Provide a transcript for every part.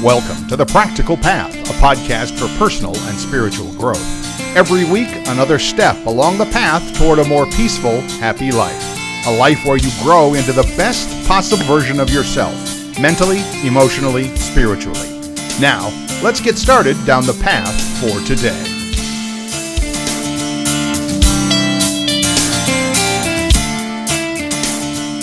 Welcome to The Practical Path, a podcast for personal and spiritual growth. Every week, another step along the path toward a more peaceful, happy life. A life where you grow into the best possible version of yourself, mentally, emotionally, spiritually. Now, let's get started down the path for today.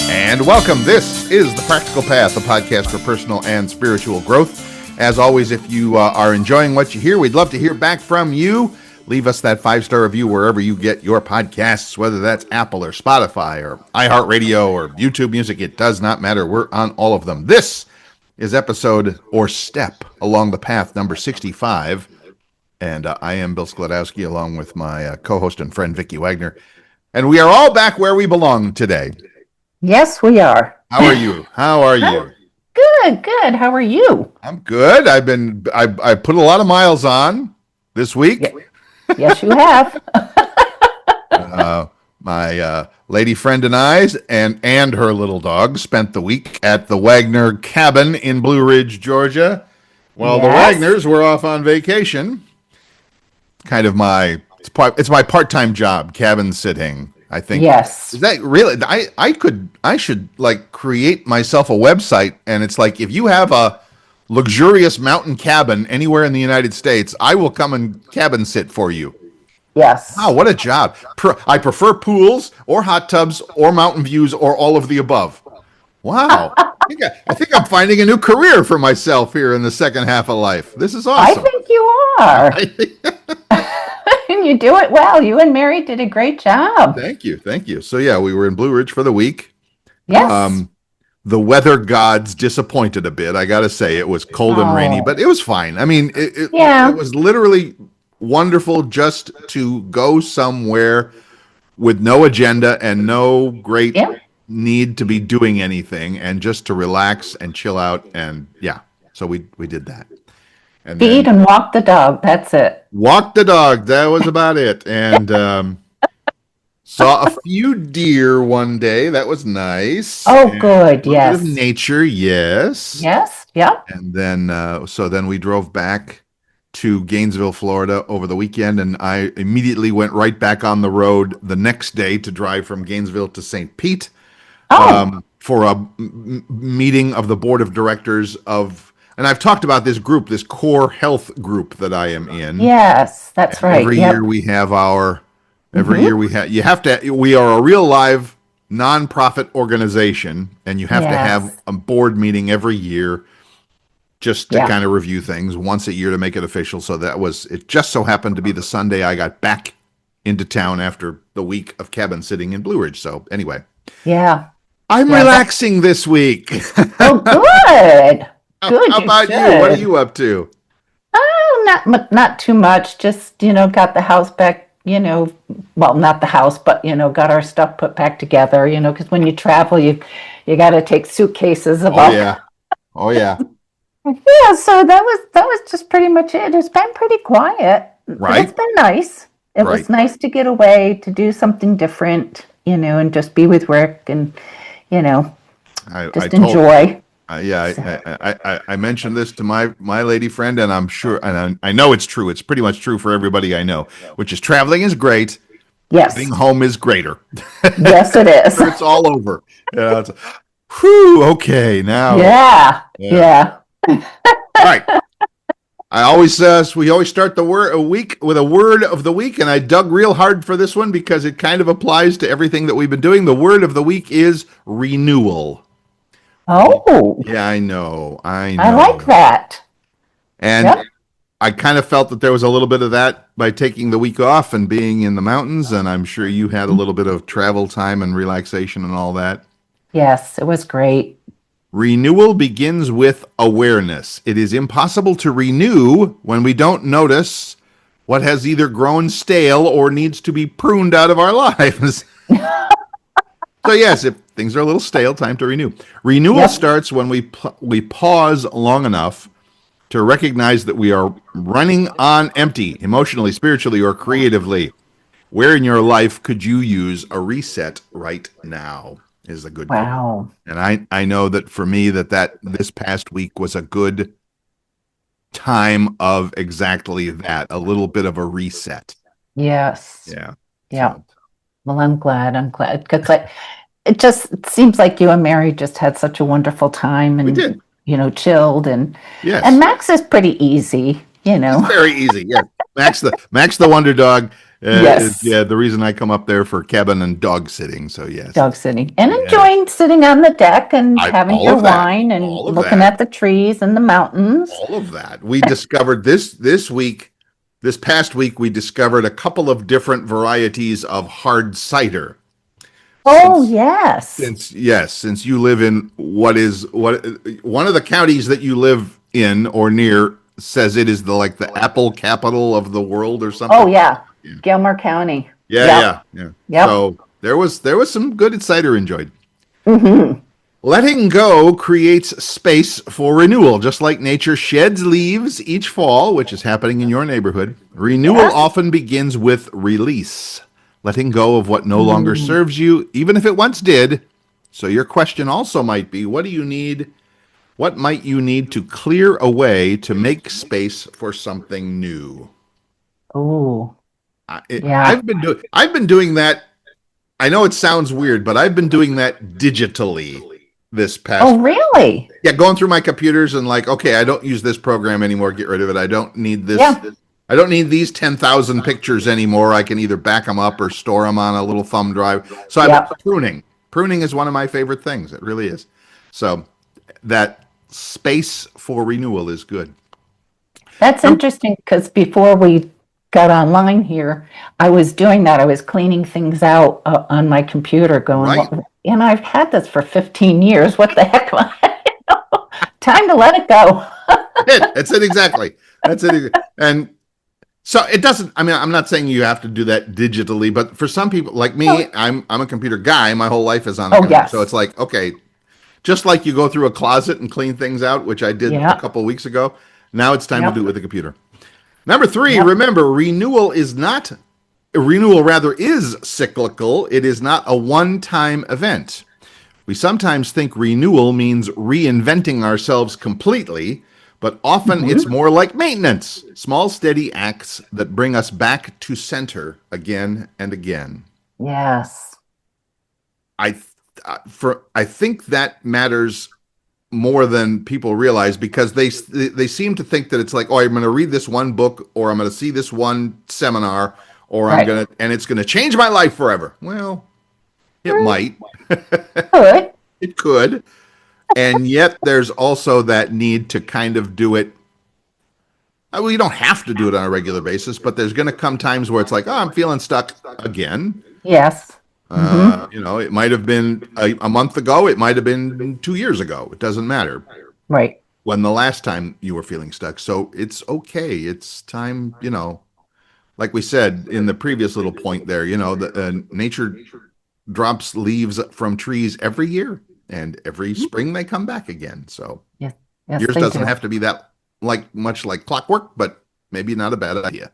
And welcome. This is The Practical Path, a podcast for personal and spiritual growth. As always, if you are enjoying what you hear, we'd love to hear back from you. Leave us that 5-star review wherever you get your podcasts, whether that's Apple or Spotify or iHeartRadio or YouTube Music. It does not matter. We're on all of them. This is episode or step along the path number 65. And I am Bill Sklodowski along with my co-host and friend, Vicki Wagoner. And we are all back where we belong today. Yes, we are. How are you? How are you? Good. How are you? I'm good. I put a lot of miles on this week. Yes, you have. My lady friend and I and her little dog spent the week at the Wagner cabin in Blue Ridge, Georgia. While the Wagners were off on vacation. Kind of it's my part-time job, cabin sitting. I think. Yes. Is that really? I should like create myself a website, and it's like, if you have a luxurious mountain cabin anywhere in the United States, I will come and cabin sit for you. Yes. Wow, what a job! I prefer pools or hot tubs or mountain views or all of the above. Wow. I think I'm finding a new career for myself here in the second half of life. This is awesome. I think you are. And you do it well. You and Mary did a great job. Thank you. So yeah, we were in Blue Ridge for the week. Yes. The weather gods disappointed a bit. I got to say, it was cold and rainy, but it was fine. I mean, it was literally wonderful just to go somewhere with no agenda and no great need to be doing anything, and just to relax and chill out. And yeah, so we did that. And feed and walk the dog. That's it. Walk the dog. That was about it. And saw a few deer one day. That was nice. Oh, and good. Yes. A bit of nature. Yes. Yes. Yeah. And then, so then we drove back to Gainesville, Florida over the weekend, and I immediately went right back on the road the next day to drive from Gainesville to St. Pete for a meeting of the board of directors of. And I've talked about this group, this core health group that I am in. Yes, that's right. Every year we have we are a real live nonprofit organization, and you have to have a board meeting every year just to kind of review things once a year to make it official. So it just so happened to be the Sunday I got back into town after the week of cabin sitting in Blue Ridge. So anyway. Yeah. I'm relaxing this week. Oh, good. Good. How about you? What are you up to? Oh, not too much. Just, got the house back, well, not the house, but, got our stuff put back together, because when you travel, you got to take suitcases of all. Oh, yeah. Yeah, so that was just pretty much it. It's been pretty quiet. Right. It's been nice. It was nice to get away, to do something different, and just be with Rick and, enjoy. I mentioned this to my lady friend, and I'm sure, and I know it's true. It's pretty much true for everybody I know, which is traveling is great. Yes. Being home is greater. Yes, it is. It's all over. Whew, okay, now. Yeah. All right. We always start a week with a word of the week, and I dug real hard for this one because it kind of applies to everything that we've been doing. The word of the week is renewal. Oh. Yeah, I know. I like that. And I kind of felt that there was a little bit of that by taking the week off and being in the mountains, and I'm sure you had a little bit of travel time and relaxation and all that. Yes, it was great. Renewal begins with awareness. It is impossible to renew when we don't notice what has either grown stale or needs to be pruned out of our lives. So yes, if things are a little stale, time to renew. Renewal starts when we pause long enough to recognize that we are running on empty, emotionally, spiritually, or creatively. Where in your life could you use a reset right now? Is a good wow. And I know that for me that this past week was a good time of exactly that, a little bit of a reset. Yes. Yeah. Yeah. So Well, I'm glad. I'm glad because it seems like you and Mary just had such a wonderful time we and did. chilled and Yes. Max is pretty easy, He's very easy. Yes. Max the Wonder Dog is Yes. the reason I come up there for cabin and dog sitting. So yes, Dog sitting and yes. enjoying sitting on the deck and I having all your of that. wine and All of looking that. at the trees and the mountains. All of that. We discovered this week, this past week, we discovered a couple of different varieties of hard cider. Oh, Since yes. since you live in what one of the counties that you live in or near says it is the apple capital of the world or Oh, something. yeah. Yeah. Gilmer County. Yeah, Yep. yeah, yeah. Yep. So there was some good cider enjoyed. Hmm. Letting go creates space for renewal. Just like nature sheds leaves each fall, which is happening in your neighborhood, renewal Yes. often begins with release, letting go of what no longer Mm. serves you, even if it once did. So your question also might be, what do you need? What might you need to clear away to make space for something new? Oh, I, yeah. I've been doing that. I know it sounds weird, but I've been doing that digitally this Oh, past. really? Yeah, going through my computers and like, okay, I don't use this program anymore. Get rid of it. I don't need this. Yeah. I don't need these 10,000 pictures anymore. I can either back them up or store them on a little thumb drive. So I've been Yep. pruning. Pruning is one of my favorite things. It really is. So that space for renewal is good. That's interesting because before we got online here, I was doing that. I was cleaning things out on my computer, going, Right. well, and I've had this for 15 years. What the heck? Time to let it go. That's it exactly. That's it. And so it doesn't. I mean, I'm not saying you have to do that digitally, but for some people like me, Oh, I'm a computer guy. My whole life is on a oh, computer, so it's yes. like okay, just like you go through a closet and clean things out, which I did a Yeah. couple of weeks ago. Now it's time to do it Yep. with the computer. Number three, Yep. remember, renewal rather is cyclical. It is not a one-time event. We sometimes think renewal means reinventing ourselves completely, but often it's Hmm. more like maintenance, small, steady acts that bring us back to center again and again. Yes. I I think that matters more than people realize because they seem to think that it's like, oh, I'm going to read this one book or I'm going to see this one seminar or I'm Right. going to and it's going to change my life forever. Well, it Mm, might. good. It could. And yet there's also that need to kind of do it. Well, you don't have to do it on a regular basis, but there's going to come times where it's like, oh, I'm feeling stuck again. Yes. Hmm. It might have been a month ago. It might have been 2 years ago. It doesn't matter Right. when the last time you were feeling stuck. So it's okay. It's time, like we said in the previous little point there, the nature drops leaves from trees every year and every spring they come back again. So Yes. Yes, yours they doesn't do. have to be that much like clockwork, but maybe not a bad idea.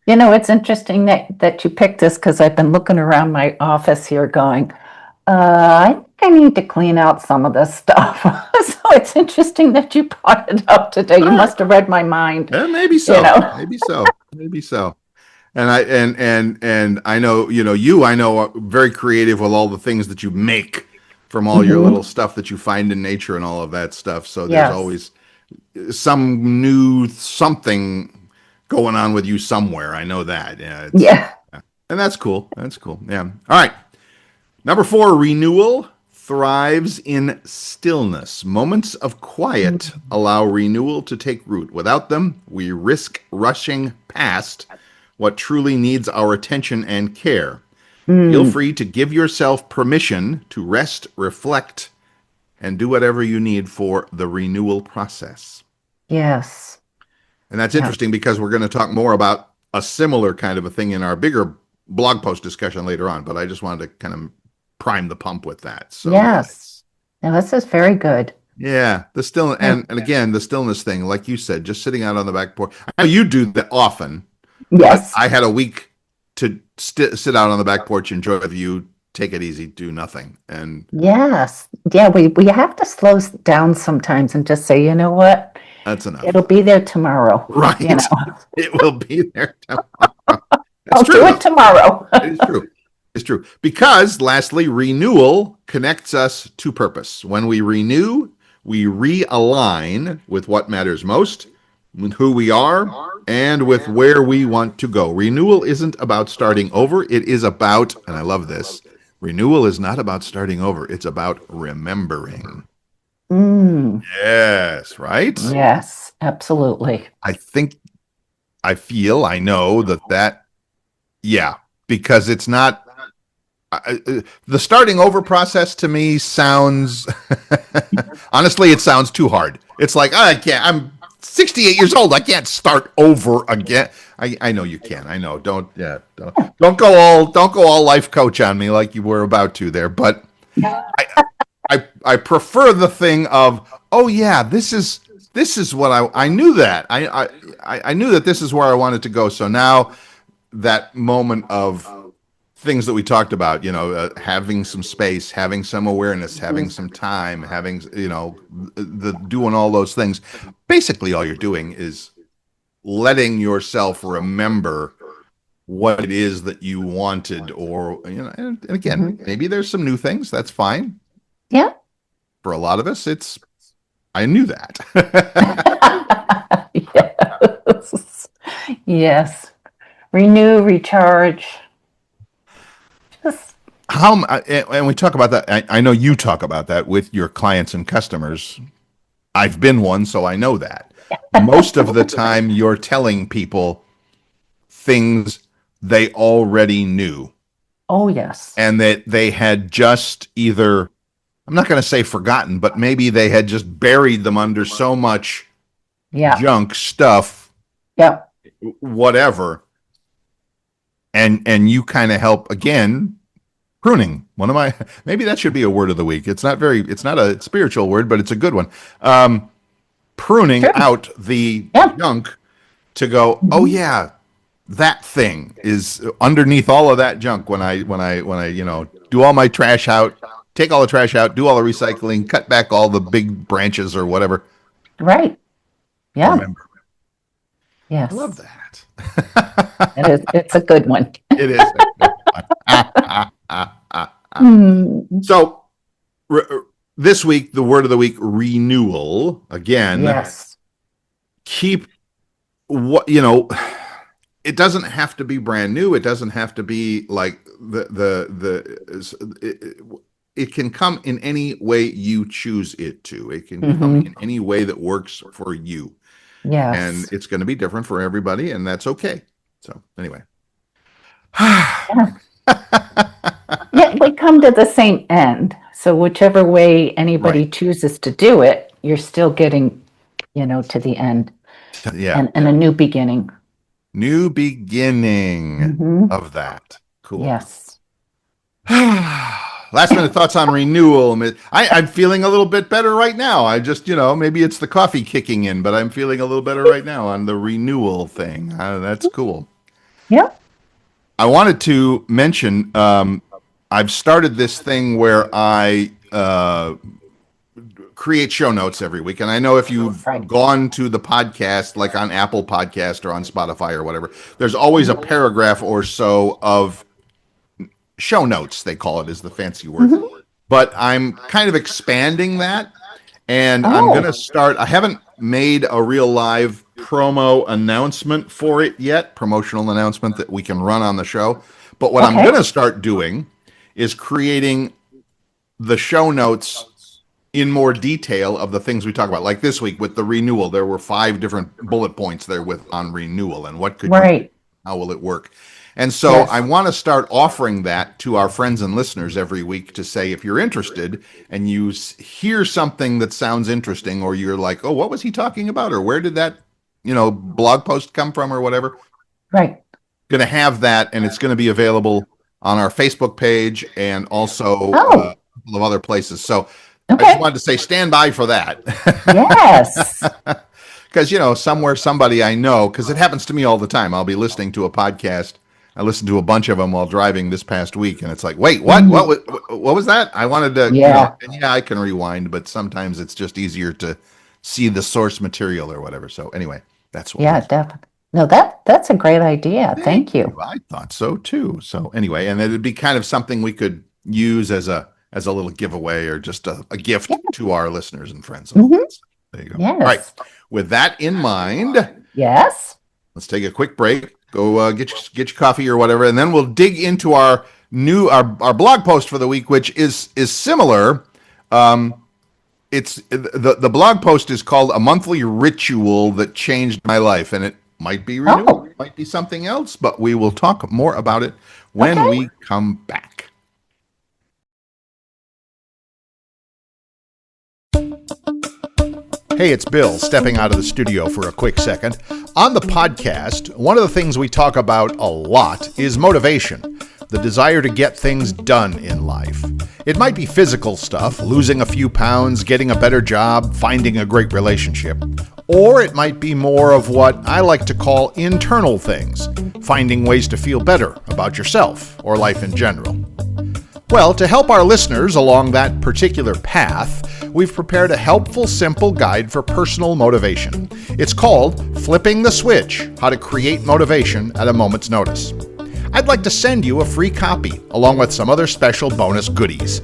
It's interesting that you picked this because I've been looking around my office here going, I think I need to clean out some of this stuff. So it's interesting that you brought it up today. You All right. must have read my mind, Maybe you so. know. Maybe so. Maybe so. And I know, you I know are very creative with all the things that you make from all your little Hmm. stuff that you find in nature and all of that stuff. So there's Yes. always some new something going on with you somewhere. I know that. Yeah, Yeah. and that's cool. That's cool. Yeah. All right. Number four, renewal thrives in stillness. Moments of quiet allow renewal to take root. Without them, we risk rushing past what truly needs our attention and care. Feel Mm, free to give yourself permission to rest, reflect, and do whatever you need for the renewal process. yes. And that's Yeah. interesting because we're going to talk more about a similar kind of a thing in our bigger blog post discussion later on. But I just wanted to kind of prime the pump with that. So yeah, Yes. Now, this is very good. the still Yeah. and again the stillness thing, like you said, just sitting out on the back porch. I know you do that often, but Yes. I had a week to sit out on the back porch, enjoy the view, take it easy, do nothing, and Yes. Yeah, we have to slow down sometimes and just say, you know what? That's enough. It'll be there tomorrow. Right. You know, It will be there tomorrow. That's I'll true. do it tomorrow. It is true. It's true. Because, lastly, renewal connects us to purpose. When we renew, we realign with what matters most, with who we are, and with where we want to go. Renewal isn't about starting over. It is about, and I love this, renewal is not about starting over. It's about remembering. Mm, Yes, right? yes, absolutely. I know yeah, because it's not, the starting over process to me sounds, honestly, it sounds too hard. It's like, I'm 68 years old. I can't start over again. I know you can. I know. Don't go all life coach on me like you were about to there. But I prefer the thing of, oh yeah, this is what I knew that. I knew that this is where I wanted to go. So now that moment of things that we talked about, having some space, having some awareness, having some time, having, the doing all those things. Basically, all you're doing is letting yourself remember what it is that you wanted, or, and again, maybe there's some new things. That's fine. Yeah. For a lot of us, I knew that. Yes. Yes. Renew, recharge. And we talk about that. I know you talk about that with your clients and customers. I've been one, so I know that. Most of the time, you're telling people things they already knew. Oh, yes. And that they had just either, I'm not going to say forgotten, but maybe they had just buried them under so much junk stuff, whatever. And you kind of help, again, pruning. Maybe that should be a word of the week. It's not a spiritual word, but it's a good one. Pruning out the junk to go, oh yeah, that thing is underneath all of that junk. When I do all my trash out, take all the trash out, do all the recycling, cut back all the big branches or whatever. Right. Yeah. Remember. Yes. I love that. It's a good one. It is. So this week, the word of the week, renewal. Again, yes. Keep what, it doesn't have to be brand new. It doesn't have to be like it can come in any way you choose it to. It can come in any way that works for you. Yes. And it's going to be different for everybody, and that's okay. So anyway. Yeah, we come to the same end. So whichever way anybody chooses to do it, you're still getting, to the end. Yeah. And a new beginning. New beginning of that. Cool. Yes. Last minute thoughts on renewal. I'm feeling a little bit better right now. I just, maybe it's the coffee kicking in, but I'm feeling a little better right now on the renewal thing. That's cool. Yeah. I wanted to mention, I've started this thing where I create show notes every week. And I know if you've gone to the podcast, like on Apple Podcast or on Spotify or whatever, there's always a paragraph or so of show notes, they call it, is the fancy word. But I'm kind of expanding that. And I'm going to start, I haven't made a real live promo announcement for it yet, promotional announcement that we can run on the show. But what I'm going to start doing is creating the show notes in more detail of the things we talk about. Like this week with the renewal, there were 5 different bullet points there on renewal and what could you do, how will it work? And so I want to start offering that to our friends and listeners every week to say, if you're interested and you hear something that sounds interesting, or you're like, oh, what was he talking about? Or where did that, blog post come from or whatever? Right. Going to have that, and it's going to be available on our Facebook page and also a couple of other places. So I just wanted to say, stand by for that. Yes. Because, somewhere, somebody I know, because it happens to me all the time. I'll be listening to a podcast. I listened to a bunch of them while driving this past week, and it's like, wait, what? What was that? I wanted to, and I can rewind, but sometimes it's just easier to see the source material or whatever. So anyway, that's what Yeah, definitely. No, that's a great idea. Thank you. I thought so too. So anyway, and it'd be kind of something we could use as a little giveaway or just a gift Yeah. to our listeners and friends. And all that stuff. There you go. Yes. All right. With that in mind, Yes. let's take a quick break. Go get your coffee or whatever, and then we'll dig into our blog post for the week, which is similar. It's the blog post is called "A Monthly Ritual That Changed My Life," and it might be renewal, it might be something else, but we will talk more about it when we come back. Hey, it's Bill stepping out of the studio for a quick second. On the podcast, one of the things we talk about a lot is motivation, the desire to get things done in life. It might be physical stuff, losing a few pounds, getting a better job, finding a great relationship. Or it might be more of what I like to call internal things, finding ways to feel better about yourself or life in general. Well, to help our listeners along that particular path, we've prepared a helpful, simple guide for personal motivation. It's called Flipping the Switch: How to Create Motivation at a Moment's Notice. I'd like to send you a free copy, along with some other special bonus goodies.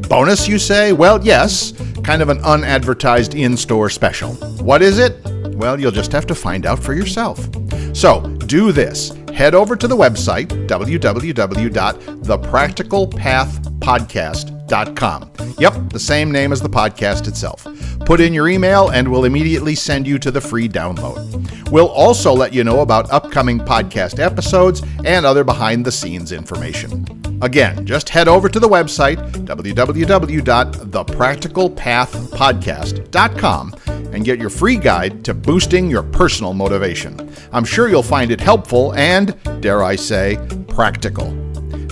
Bonus, you say? Well, yes, kind of an unadvertised in-store special. What is it? Well, you'll just have to find out for yourself. So, do this. Head over to the website, www.thepracticalpathpodcast.com. Yep, the same name as the podcast itself. Put in your email and we'll immediately send you to the free download. We'll also let you know about upcoming podcast episodes and other behind-the-scenes information. Again, just head over to the website, www.thepracticalpathpodcast.com, and get your free guide to boosting your personal motivation. I'm sure you'll find it helpful and, dare I say, practical.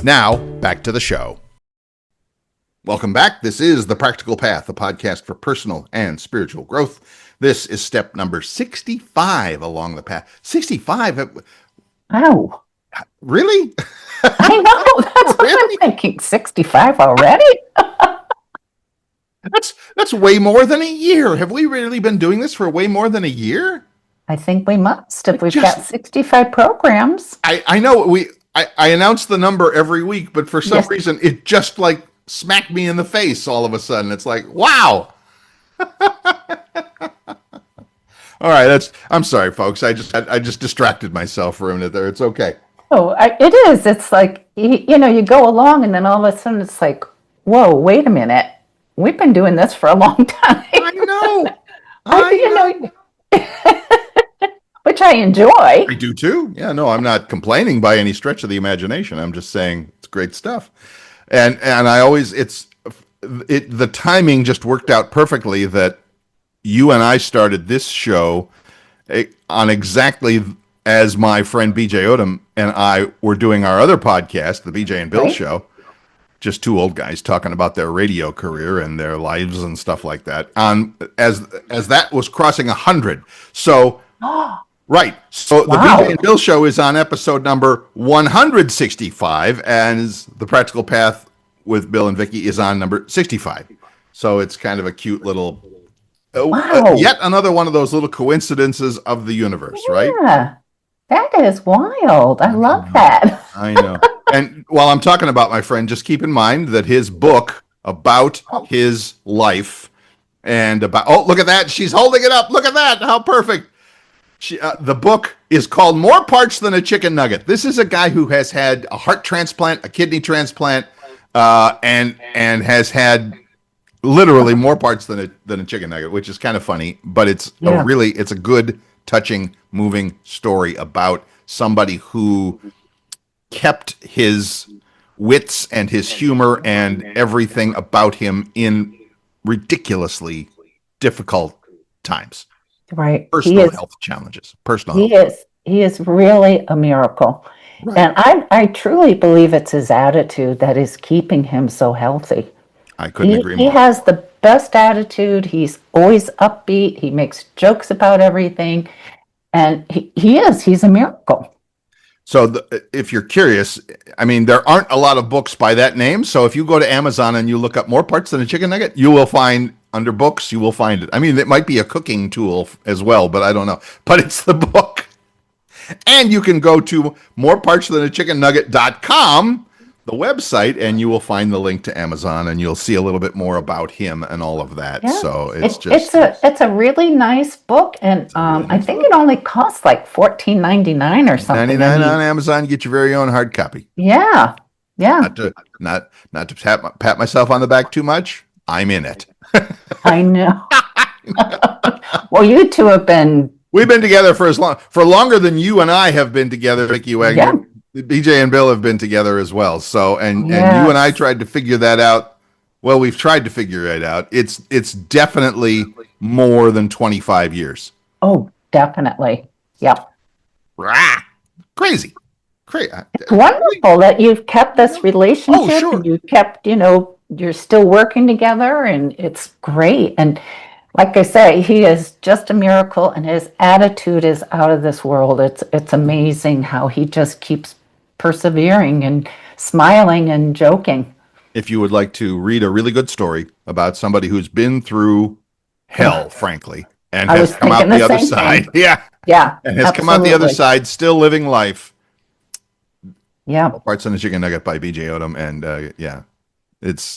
Now, back to the show. Welcome back. This is The Practical Path, a podcast for personal and spiritual growth. This is step number 65 along the path. 65? Wow. Really? I know. That's what I'm thinking. 65 already? That's way more than a year. Have we really been doing this for way more than a year? I think we must if we've got 65 programs. I know I announce the number every week, but for some reason it just like smacked me in the face all of a sudden. It's like, wow. All right, I'm sorry, folks. I just distracted myself for a minute there. It's okay. Oh, it is. It's like, you go along and then all of a sudden it's like, whoa, wait a minute. We've been doing this for a long time. I know. Which I enjoy. I do too. Yeah, no, I'm not complaining by any stretch of the imagination. I'm just saying it's great stuff. And I always, the timing just worked out perfectly that you and I started this show on exactly as my friend BJ Odom and I were doing our other podcast, the BJ and Bill Show. Just two old guys talking about their radio career and their lives and stuff like that. As that was crossing 100. So, right. So the BJ and Bill Show is on episode number 165, and the Practical Path with Bill and Vicki is on number 65. So it's kind of a cute little, yet another one of those little coincidences of the universe, right? Yeah, that is wild. I love that. I know. And while I'm talking about my friend, just keep in mind that his book about his life and about, look at that. She's holding it up. Look at that. How perfect. The book is called More Parts Than a Chicken Nugget. This is a guy who has had a heart transplant, a kidney transplant, and has had literally more parts than a chicken nugget, which is kind of funny, but it's it's a good, touching, moving story about somebody who kept his wits and his humor and everything about him in ridiculously difficult times. Right. Personal health challenges. He is really a miracle. Right. And I truly believe it's his attitude that is keeping him so healthy. I couldn't agree more. He has the best attitude. He's always upbeat. He makes jokes about everything. And he's a miracle. So if you're curious, I mean, there aren't a lot of books by that name. So if you go to Amazon and you look up More Parts Than a Chicken Nugget, you will find under books, you will find it. I mean, it might be a cooking tool as well, but I don't know. But it's the book. And you can go to morepartsthanachickenNugget.com, the website, and you will find the link to Amazon, and you'll see a little bit more about him and all of that. Yeah. So it's it's a really nice book, and I think it only costs like $14.99 or something. $99 on Amazon. Get your very own hard copy. Yeah. Not to pat myself on the back too much. I'm in it. I know. Well, you two have been. We've been together for longer than you and I have been together, Vicki Wagoner. Yeah. BJ and Bill have been together as well. So, and you and I tried to figure that out. Well, we've tried to figure it out. It's definitely more than 25 years. Oh, definitely. Yep. Crazy. It's wonderful that you've kept this relationship. Oh, sure. And you've kept, you're still working together, and it's great. And like I say, he is just a miracle, and his attitude is out of this world. It's amazing how he just keeps persevering and smiling and joking. If you would like to read a really good story about somebody who's been through hell, frankly, and has come out the other side. Yeah. And has come out the other side, still living life. Yeah. Parts on the Chicken Nugget by BJ Odom. And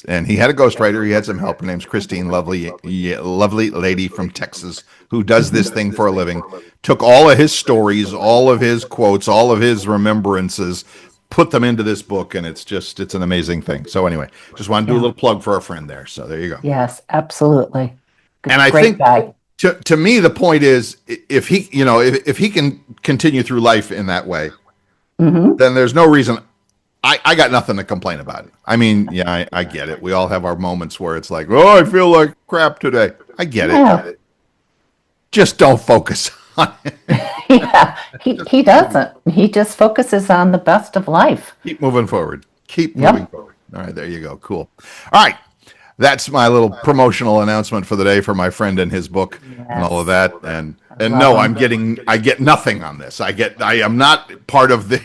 and he had a ghostwriter. He had some help. Her name's Christine, lovely lady from Texas who does this thing for a living. Took all of his stories, all of his quotes, all of his remembrances, put them into this book, and it's an amazing thing. So anyway, just want to do a little plug for our friend there. So there you go. Yes, absolutely. And I think to me the point is, if he if he can continue through life in that way, then there's no reason. I got nothing to complain about it. I mean, I get it. We all have our moments where it's like, oh, I feel like crap today. I get it. Just don't focus on it. Yeah, he doesn't. He just focuses on the best of life. Keep moving forward. Keep moving forward. All right, there you go. Cool. All right. That's my little promotional announcement for the day for my friend and his book and all of that. And no, I get nothing on this. I am not part of the.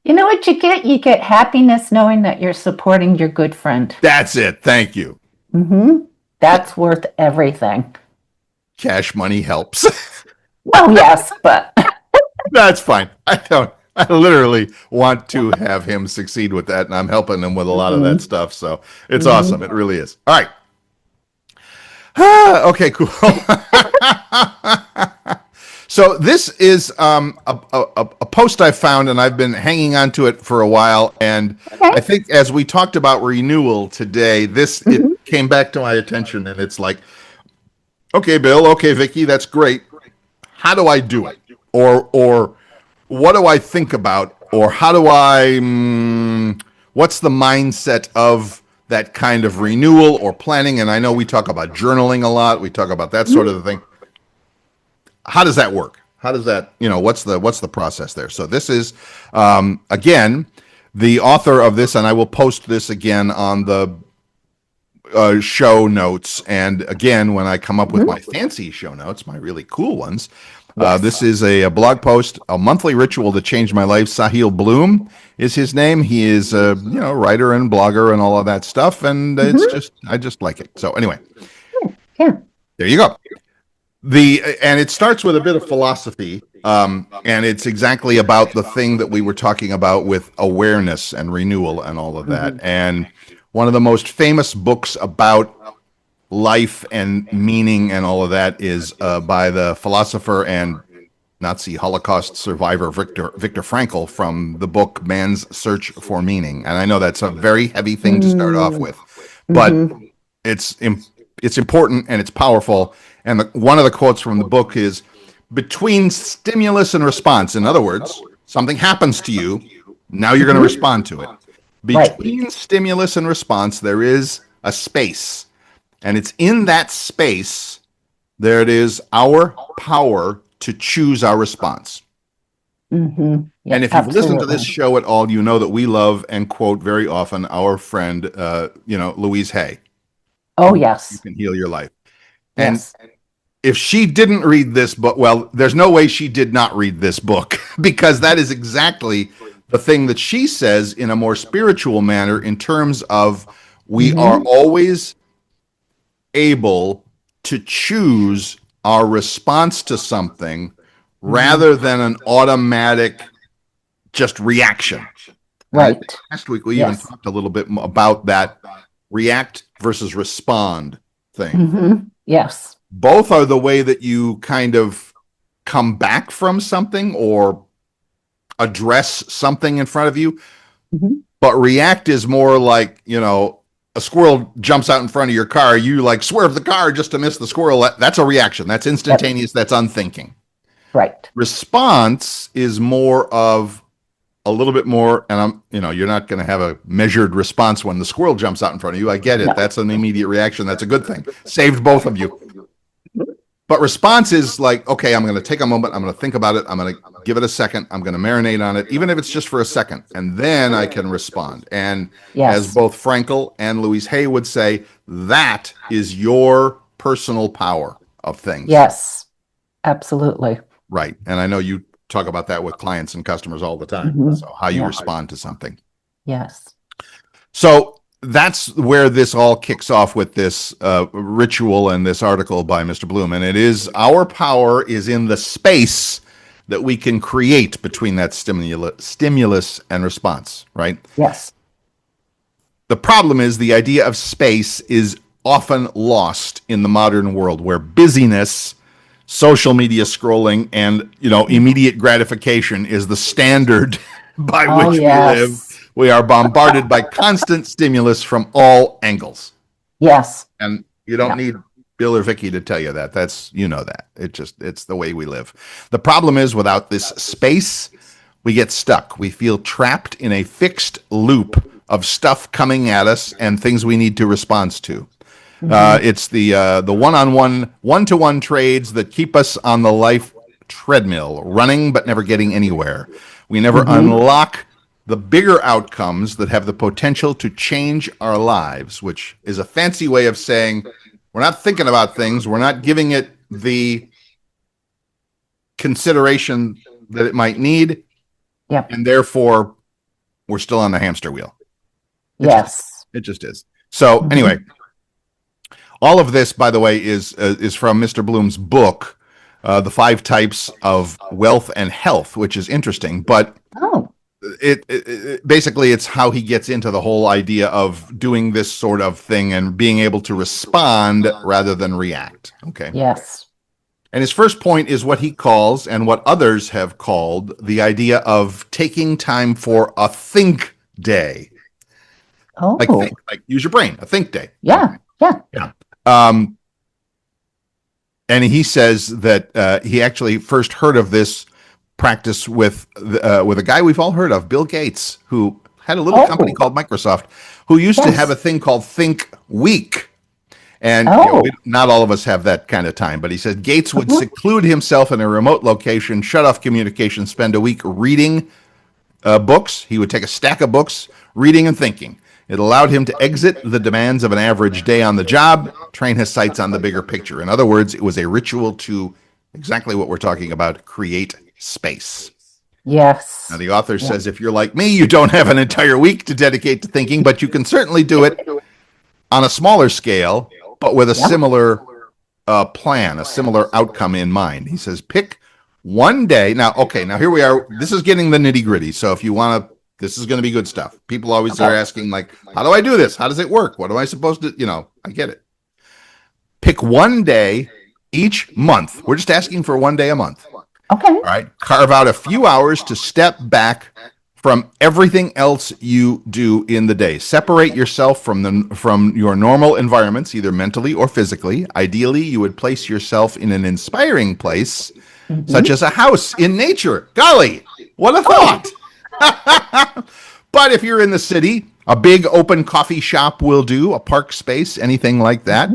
You know what you get? You get happiness knowing that you're supporting your good friend. That's it. Thank you. That's worth everything. Cash money helps. Well, yes, but that's fine. I literally want to have him succeed with that, and I'm helping him with a lot of that stuff. So it's awesome. It really is. All right. Okay, cool. So this is a post I found, and I've been hanging on to it for a while. And I think as we talked about renewal today, it came back to my attention, and it's like, okay, Bill, okay, Vicki, that's great. How do I do it? Or what do I think about? Or how do I, what's the mindset of that kind of renewal or planning? And I know we talk about journaling a lot. We talk about that sort of thing. How does that work? How does that, what's the process there? So this is, again, the author of this, and I will post this again on the show notes. And again, when I come up with my fancy show notes, my really cool ones, this is a blog post, a monthly ritual that changed my life. Sahil Bloom is his name. He is a writer and blogger and all of that stuff. And I just like it. So anyway, there you go. And it starts with a bit of philosophy, and it's exactly about the thing that we were talking about with awareness and renewal and all of that. And one of the most famous books about life and meaning and all of that is by the philosopher and Nazi Holocaust survivor Viktor Frankl from the book Man's Search for Meaning. And I know that's a very heavy thing to start off with, but it's important and it's powerful. And one of the quotes from the book is, between stimulus and response, in other words, something happens to you, now you're going to respond to it. Between stimulus and response, there is a space. And it's in that space, there it is, our power to choose our response. And if you've listened to this show at all, you know that we love and quote very often our friend, Louise Hay. Oh, yes. You can heal your life. And if she didn't read this book, well, there's no way she did not read this book, because that is exactly the thing that she says in a more spiritual manner, in terms of we are always able to choose our response to something Mhm. rather than an automatic just reaction. And I think Right. last week we even Yes. talked a little bit about that react versus respond thing. Yes. Both are the way that you kind of come back from something or address something in front of you. Mhm. But react is more like, a squirrel jumps out in front of your car. You like swerve the car just to miss the squirrel. That's a reaction. That's Yep. instantaneous. That's unthinking. Right. Response is more of a little bit more, and you're not going to have a measured response when the squirrel jumps out in front of you. I get it. No. That's an immediate reaction. That's a good thing. Saved both of you. But response is like, okay, I'm going to take a moment. I'm going to think about it. I'm going to give it a second. I'm going to marinate on it, even if it's just for a second. And then I can respond. And as Yes. both Frankel and Louise Hay would say, that is your personal power of things. Yes. Absolutely. Right. And I know you talk about that with clients and customers all the time. Mhm. So how you Yeah. respond to something. Yes. So that's where this all kicks off with this ritual and this article by Mr. Bloom. And it is our power is in the space that we can create between that stimulus and response, right? Yes. The problem is the idea of space is often lost in the modern world where busyness, social media scrolling, and immediate gratification is the standard by Oh, which we live. yes. We are bombarded by constant stimulus from all angles. Yes. And you don't Yeah. need Bill or Vicki to tell you that. That. It's the way we live. The problem is without this space, we get stuck. We feel trapped in a fixed loop of stuff coming at us and things we need to respond to. It's the one-to-one trades that keep us on the life treadmill, running but never getting anywhere. We never unlock the bigger outcomes that have the potential to change our lives, which is a fancy way of saying we're not thinking about things, we're not giving it the consideration that it might need, Yep. and therefore we're still on the hamster wheel. Yes. It just is. So Mhm. anyway, all of this, by the way, is from Mr. Bloom's book, The 5 Types of Wealth and Health, which is interesting. But Oh. it basically it's how he gets into the whole idea of doing this sort of thing and being able to respond rather than react. Okay. Yes. And his first point is what he calls and what others have called the idea of taking time for a think day. Oh. Like use your brain, a think day. Yeah. Yeah. Yeah. And he says that he actually first heard of this practice with a guy we've all heard of, Bill Gates, who had a little company called Microsoft, who used to have a thing called Think Week. And not all of us have that kind of time, but he said Gates would seclude himself in a remote location, shut off communication, spend a week reading books. He would take a stack of books, reading and thinking. It allowed him to exit the demands of an average day on the job, train his sights on the bigger picture. In other words, it was a ritual to exactly what we're talking about, create space. Yes. Now, the author says if you're like me, you don't have an entire week to dedicate to thinking, but you can certainly do it on a smaller scale, but with a similar plan, a similar outcome in mind. He says, pick one day. Now, here we are. This is getting the nitty gritty. So if you want to, this is going to be good stuff. People always are asking, like, how do I do this? How does it work? What am I supposed to, I get it. Pick one day each month. We're just asking for one day a month. Okay. All right. Carve out a few hours to step back from everything else you do in the day. Separate yourself from your normal environments, either mentally or physically. Ideally, you would place yourself in an inspiring place, such as a house in nature. Golly, what a thought! But if you're in the city, a big open coffee shop will do, a park space, anything like that.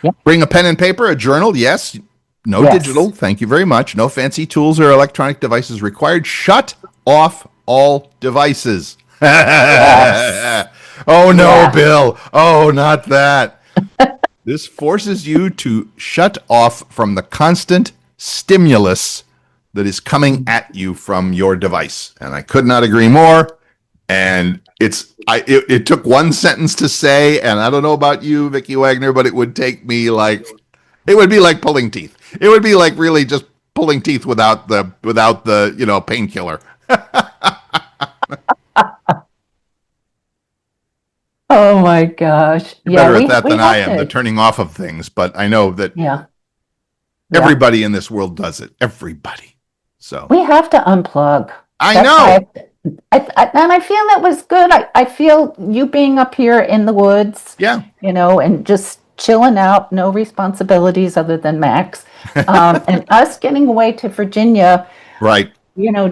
Yep. Bring a pen and paper, a journal, yes. No digital, thank you very much. No fancy tools or electronic devices required. Shut off all devices. Oh, no, Bill. Oh, not that. This forces you to shut off from the constant stimulus that is coming at you from your device. And I could not agree more. And It took one sentence to say, and I don't know about you, Vicki Wagoner, but it would take me it would be like pulling teeth. It would be like really just pulling teeth without the painkiller. Oh my gosh. You're better at that than I am, the turning off of things, but I know that everybody in this world does it. Everybody. So we have to unplug. I know. And I feel that was good. I feel you being up here in the woods, and just chilling out, no responsibilities other than Max, and us getting away to Virginia, right?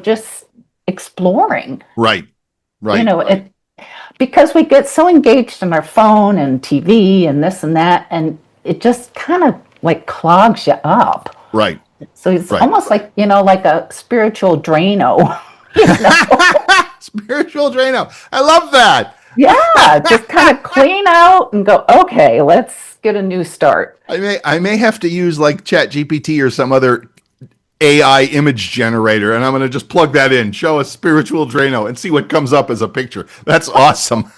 Just exploring, right. Because we get so engaged in our phone and TV and this and that, and it just kind of like clogs you up, right? So it's almost like like a spiritual Drano. Spiritual Drano. I love that. Yeah, just kind of clean out and go, okay, let's get a new start. I may have to use like ChatGPT or some other AI image generator, and I'm going to just plug that in, show a spiritual Drano, and see what comes up as a picture. That's awesome.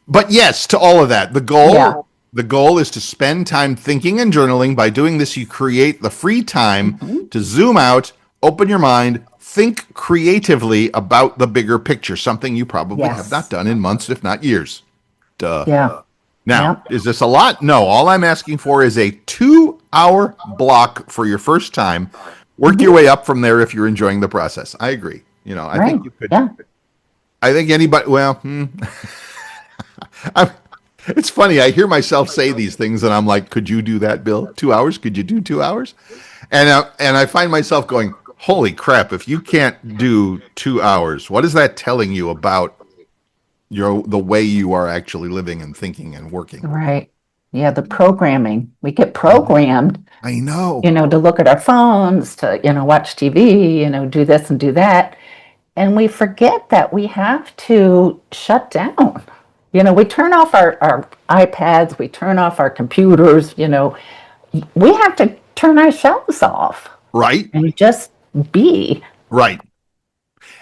But yes, to all of that, the goal is to spend time thinking and journaling. By doing this, you create the free time to zoom out, open your mind, think creatively about the bigger picture, something you probably have not done in months, if not years. Duh. Yeah. Now, is this a lot? No, all I'm asking for is a 2-hour block for your first time. Work your way up from there if you're enjoying the process. I agree. I think you could. Yeah. I think anybody, it's funny. I hear myself say these things and I'm like, could you do that, Bill? 2 hours? Could you do 2 hours? And I find myself going, holy crap, if you can't do 2 hours, what is that telling you about the way you are actually living and thinking and working? Right. Yeah, the programming. We get programmed. I know. To look at our phones, to, watch TV, do this and do that. And we forget that we have to shut down. We turn off our iPads, we turn off our computers, we have to turn ourselves off. Right. And just be. Right.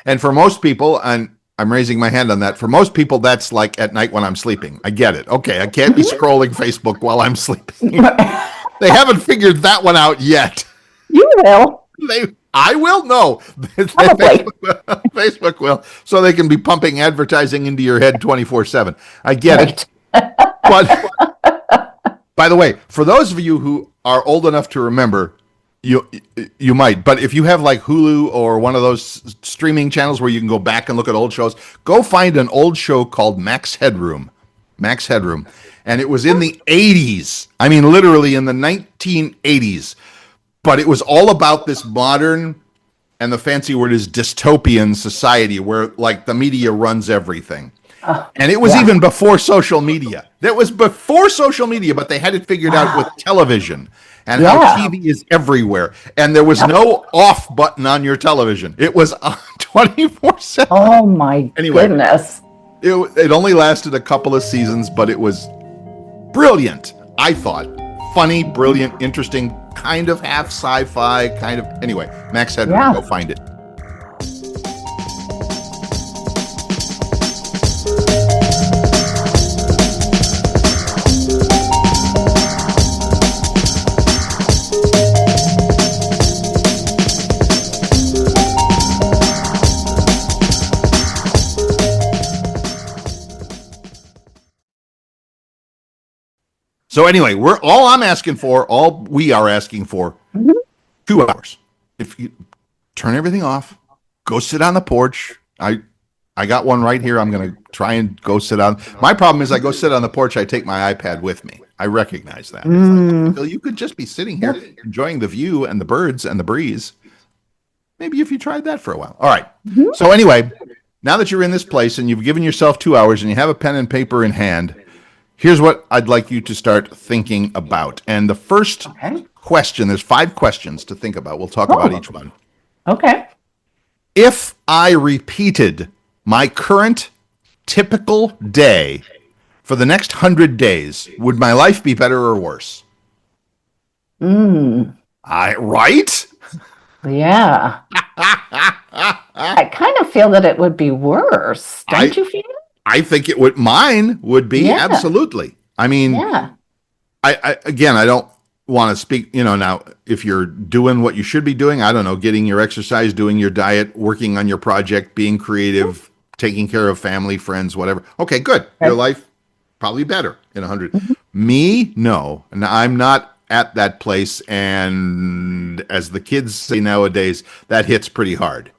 And for most people, and I'm raising my hand on that, for most people, that's like at night when I'm sleeping. I get it. Okay, I can't be scrolling Facebook while I'm sleeping. They haven't figured that one out yet. You will. I will? No. Facebook will, so they can be pumping advertising into your head 24/7. I get it. But, by the way, for those of you who are old enough to remember, you might, but if you have like Hulu or one of those streaming channels where you can go back and look at old shows, go find an old show called Max Headroom. And it was in the 80s. I mean, literally in the 1980s. But it was all about this modern, and the fancy word is dystopian society where like the media runs everything. And it was even before social media. That was before social media, but they had it figured out with television and how TV is everywhere. And there was no off button on your television. It was on 24/7. Oh my goodness. It only lasted a couple of seasons, but it was brilliant, I thought. Funny, brilliant, interesting, kind of half sci-fi, kind of. Anyway, Max Headroom, go find it. So anyway, all we are asking for, 2 hours. If you turn everything off, go sit on the porch. I got one right here. I'm going to try and go sit on. My problem is I go sit on the porch. I take my iPad with me. I recognize that. Like, well, you could just be sitting here enjoying the view and the birds and the breeze. Maybe if you tried that for a while. All right. So anyway, now that you're in this place and you've given yourself 2 hours and you have a pen and paper in hand, here's what I'd like you to start thinking about. And the first question, there's 5 questions to think about. We'll talk about each one. Okay. If I repeated my current typical day for the next 100 days, would my life be better or worse? Right? Yeah. I kind of feel that it would be worse. Don't I you feel? I think it would. Mine would be Yeah. absolutely. I mean, Yeah. I again, I don't want to speak. Now if you're doing what you should be doing, I don't know, getting your exercise, doing your diet, working on your project, being creative, taking care of family, friends, whatever. Okay, good. Your Right. life probably better in 100. Mhm. Me, no, and I'm not at that place. And as the kids say nowadays, that hits pretty hard.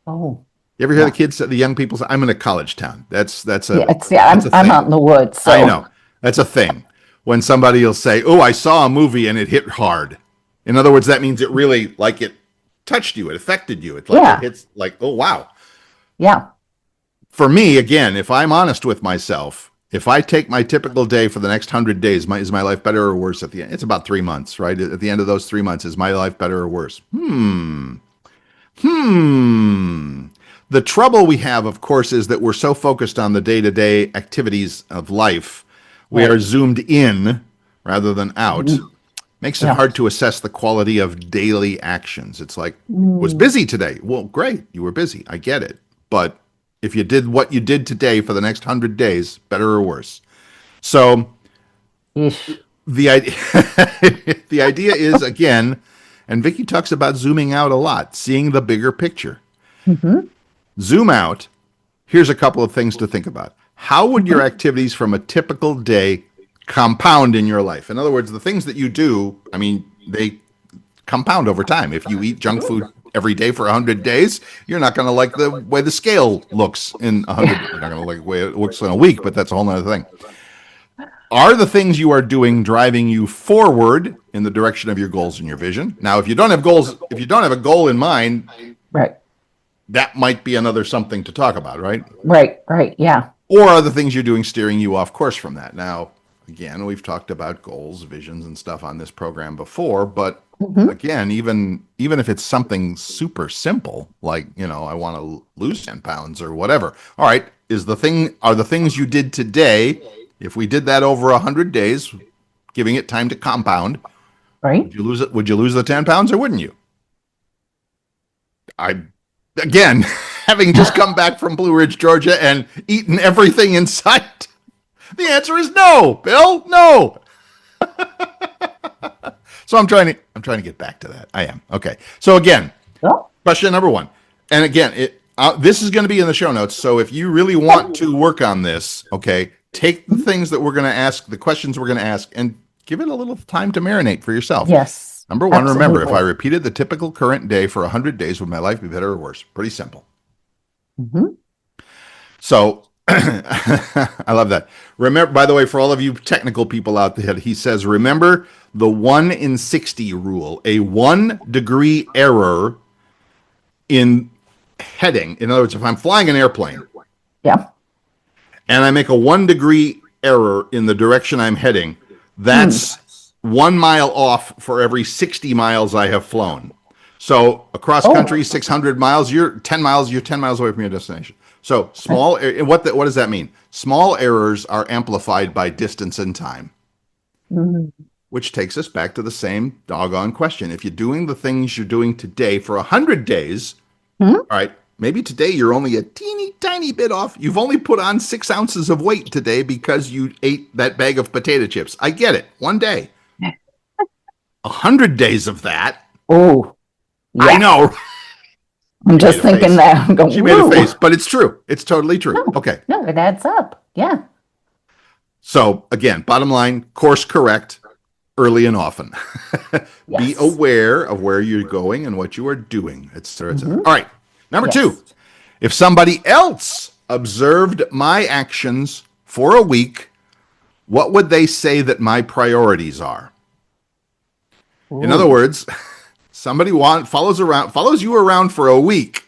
Oh, You ever hear the yeah. kids, the young people say, "I'm in a college town." Yeah, yeah, That's a I'm out thing. in the woods, I so know. That's a thing. When somebody will say, "Oh, I saw a movie and it hit hard." In other words, that means it really like it touched you, it affected you. It's like it yeah. hits like, "Oh, wow." Yeah. For me, again, if I'm honest with myself, if I take my typical day for the next 100 days, is my life better or worse at the end? It's about 3 months, right? At the end of those 3 months, is my life better or worse? The trouble we have, of course, is that we're so focused on the day-to-day activities of life, we are Right. zoomed in rather than out. Mhm. Makes it Yeah. hard to assess the quality of daily actions. It's like, was Mm. busy today. Well, great, you were busy. I get it. But if you did what you did today for the next 100 days, better or worse? So Yeesh. the idea, the idea is again, and Vicki talks about zooming out a lot, seeing the bigger picture. Hmm. Zoom out. Here's a couple of things to think about. How would your Hmm. activities from a typical day compound in your life? In other words, the things that you do, I mean, they compound over time. If you eat junk food every day for 100 days, you're not going to like the way the scale looks in 100. You're not going to like the way it looks in a week, but that's a whole other thing. Are the things you are doing driving you forward in the direction of your goals and your vision? Now, if you don't have goals, if you don't have a goal in mind, Right. that might be another something to talk about, right? Right. Right. Yeah. Or are the things you're doing steering you off course from that? Now, again, we've talked about goals, visions, and stuff on this program before, but Hmm. again, even if it's something super simple, like, I want to lose 10 pounds or whatever. All right, are the things you did today, if we did that over 100 days, giving it time to compound, Right. would you lose it? Would you lose the 10 pounds or wouldn't you? I, again, having just come back from Blue Ridge, Georgia, and eaten everything in sight, the answer is no, Bill, no. So I'm trying to get back to that. I am. Okay. So again, Well, question number one. And again, this is going to be in the show notes. So if you really want to work on this, okay, take the things that we're going to ask, the questions we're going to ask, and give it a little time to marinate for yourself. yes. Number one, remember, if I Absolutely. repeated the typical current day for 100 days, would my life be better or worse? Pretty simple. Hmm. So I love that. Remember, by the way, for all of you technical people out there, he says, remember the 1 in 60 rule. A 1 degree error in heading. In other words, if I'm flying an airplane Yeah. and I make a 1 degree error in the direction I'm heading, that's 1 mile off for every 60 miles I have flown. So across country, Oh, 600 miles, you're 10 miles away from your destination. So what does that mean? Small errors are amplified by distance and time, mhm. which takes us back to the same doggone question. If you're doing the things you're doing today for 100 days, Hmm? all right, maybe today you're only a teeny tiny bit off. You've only put on 6 ounces of weight today because you ate that bag of potato chips. I get it. One day. 100 days of that. Oh, I yeah. know. I'm She made just a thinking face. that. I'm going, She made a woo. face, but it's true. It's totally true. No, Okay. no, it adds up. Yeah. So again, bottom line, course correct early and often. Be Yes. aware of where you're going and what you are doing, etc., etc. Hmm. All right. Number two, Yes. if somebody else observed my actions for a week, what would they say that my priorities are? In other Ooh. words, somebody follows you around for a week.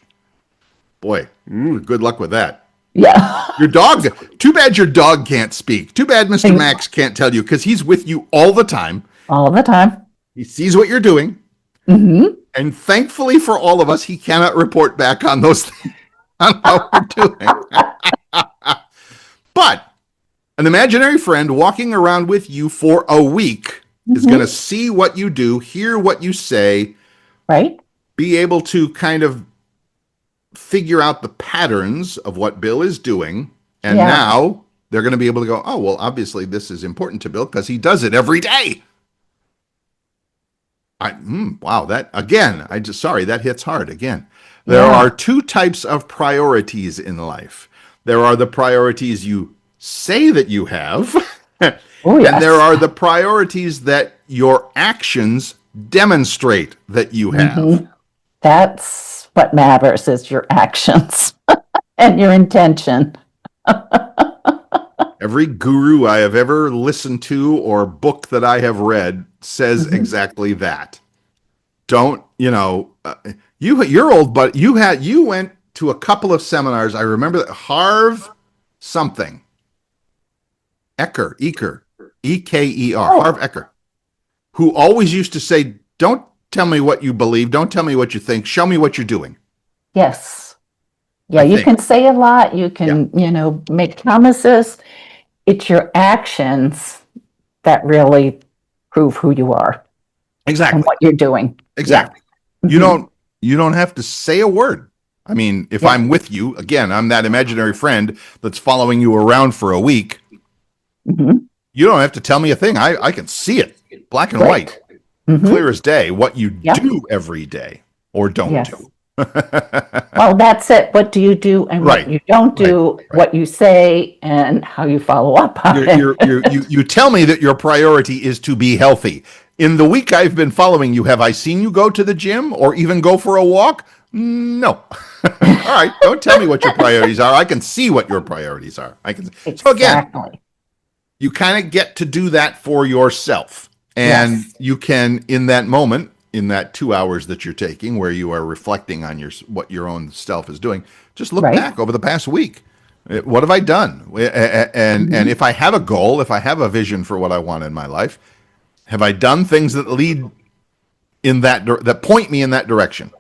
Boy, good luck with that. Yeah. Your dog, too bad your dog can't speak. Too bad Mr. Max can't tell you because he's with you all the time. All the time. He sees what you're doing. Hmm. And thankfully for all of us, he cannot report back on those things, on how we're doing. But an imaginary friend walking around with you for a week is going to see what you do, hear what you say, Right? be able to kind of figure out the patterns of what Bill is doing. And Yeah. now they're going to be able to go, oh, well, obviously this is important to Bill because he does it every day. Wow, that again, sorry, that hits hard again. There Yeah. are two types of priorities in life. There are the priorities you say that you have, Oh, and yes. there are the priorities that your actions demonstrate that you have. That's what matters is your actions and your intention. Every guru I have ever listened to or book that I have read says exactly that. Don't, you're old, but you went to a couple of seminars. I remember that Harv something. Eker, E-K-E-R, Oh, Harv Eker, who always used to say, don't tell me what you believe. Don't tell me what you think. Show me what you're doing. yes. Yeah, I you think. can say a lot. You Yeah. can, make promises. It's your actions that really prove who you are and Exactly. what you're doing. Exactly. Yeah. You don't have to say a word. I mean, if Yeah. I'm with you, again, I'm that imaginary friend that's following you around for a week. Mhm. You don't have to tell me a thing. I can see it, black and Right. white, clear as day, what you Yeah. do every day or don't Yes. do. Well, that's it. What do you do and Right. what you don't do, Right. what you say, and how you follow up on it. You tell me that your priority is to be healthy. In the week I've been following you, have I seen you go to the gym or even go for a walk? No. All right. Don't tell me what your priorities are. I can see what your priorities are. So again, Exactly. you kind of get to do that for yourself. And Yes. you can, in that moment, in that 2 hours that you're taking where you are reflecting on what your own self is doing, just look Right. back over the past week. What have I done? And if I have a goal, if I have a vision for what I want in my life, have I done things that lead in that point me in that direction?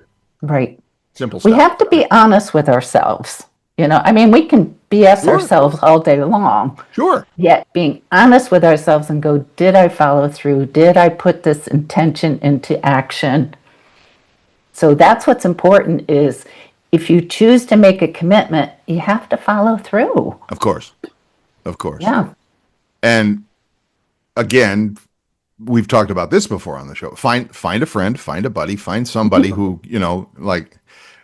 Right. Simple We stuff. have to be honest with ourselves. We can BS Sure. ourselves all day long. Sure. Yet being honest with ourselves and go, did I follow through? Did I put this intention into action? So that's what's important is if you choose to make a commitment, you have to follow through. Of course. Of course. Yeah. And again, we've talked about this before on the show. Find a friend, find a buddy, find somebody who, like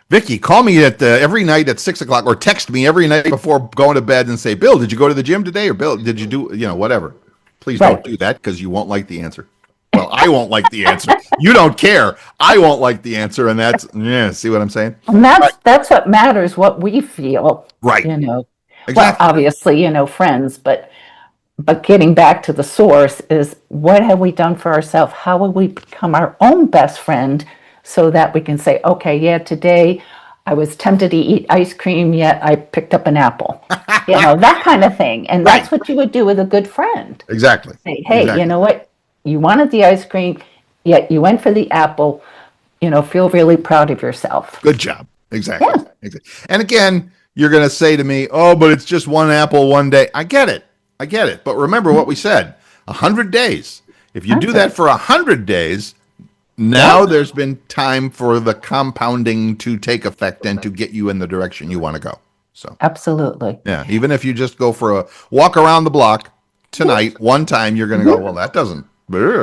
Vicki, call me every night at 6:00 or text me every night before going to bed and say, Bill, did you go to the gym today? Or Bill, did you do, whatever. Please Right. don't do that because you won't like the answer. Well, I won't like the answer. You don't care. I won't like the answer. And see what I'm saying? And that's what matters, what we feel. Right. Well, Exactly. obviously, friends, but getting back to the source is what have we done for ourselves? How will we become our own best friend so that we can say, okay, yeah, today I was tempted to eat ice cream, yet I picked up an apple. That kind of thing. And that's Right. what you would do with a good friend. Exactly. Say, hey, Exactly. you know what? You wanted the ice cream, yet you went for the apple. Feel really proud of yourself. Good job. Exactly. Yeah. Exactly. And again, you're going to say to me, oh, but it's just one apple one day. I get it. But remember what we said, 100 days. If you do that for 100 days, now there's been time for the compounding to take effect and to get you in the direction you want to go. So, Absolutely. yeah, even if you just go for a walk around the block tonight, one time, you're going to go, well, that doesn't,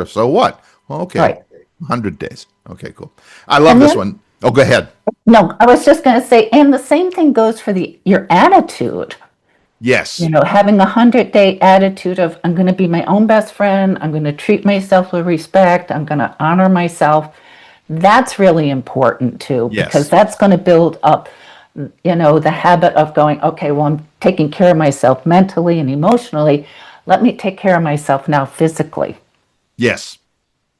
so what? Well, okay. Right. 100 days. Okay, cool. I love this one. Oh, go ahead. No, I was just going to say, and the same thing goes for your attitude. Yes. Having 100-day attitude of I'm going to be my own best friend. I'm going to treat myself with respect. I'm going to honor myself. That's really important too, Yes. because that's going to build up, the habit of going, okay, well, I'm taking care of myself mentally and emotionally. Let me take care of myself now physically. Yes.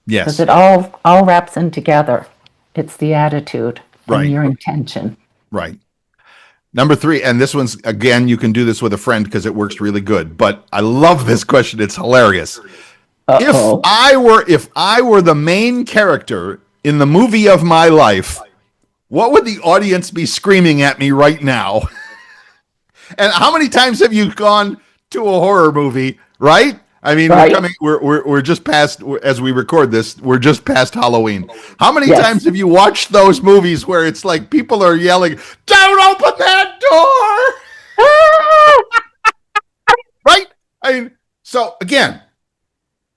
Because Yes. it all wraps in together. It's the attitude Right. and your intention. Right. Number 3, and this one's, again, you can do this with a friend because it works really good, but I love this question. It's hilarious. Uh-oh. If I were the main character in the movie of my life, what would the audience be screaming at me right now? And how many times have you gone to a horror movie, right? I mean, Right. we're just past, as we record this, we're just past Halloween. How many Yes. times have you watched those movies where it's like people are yelling, "Don't open that door!" Ah! Right? I mean, so again,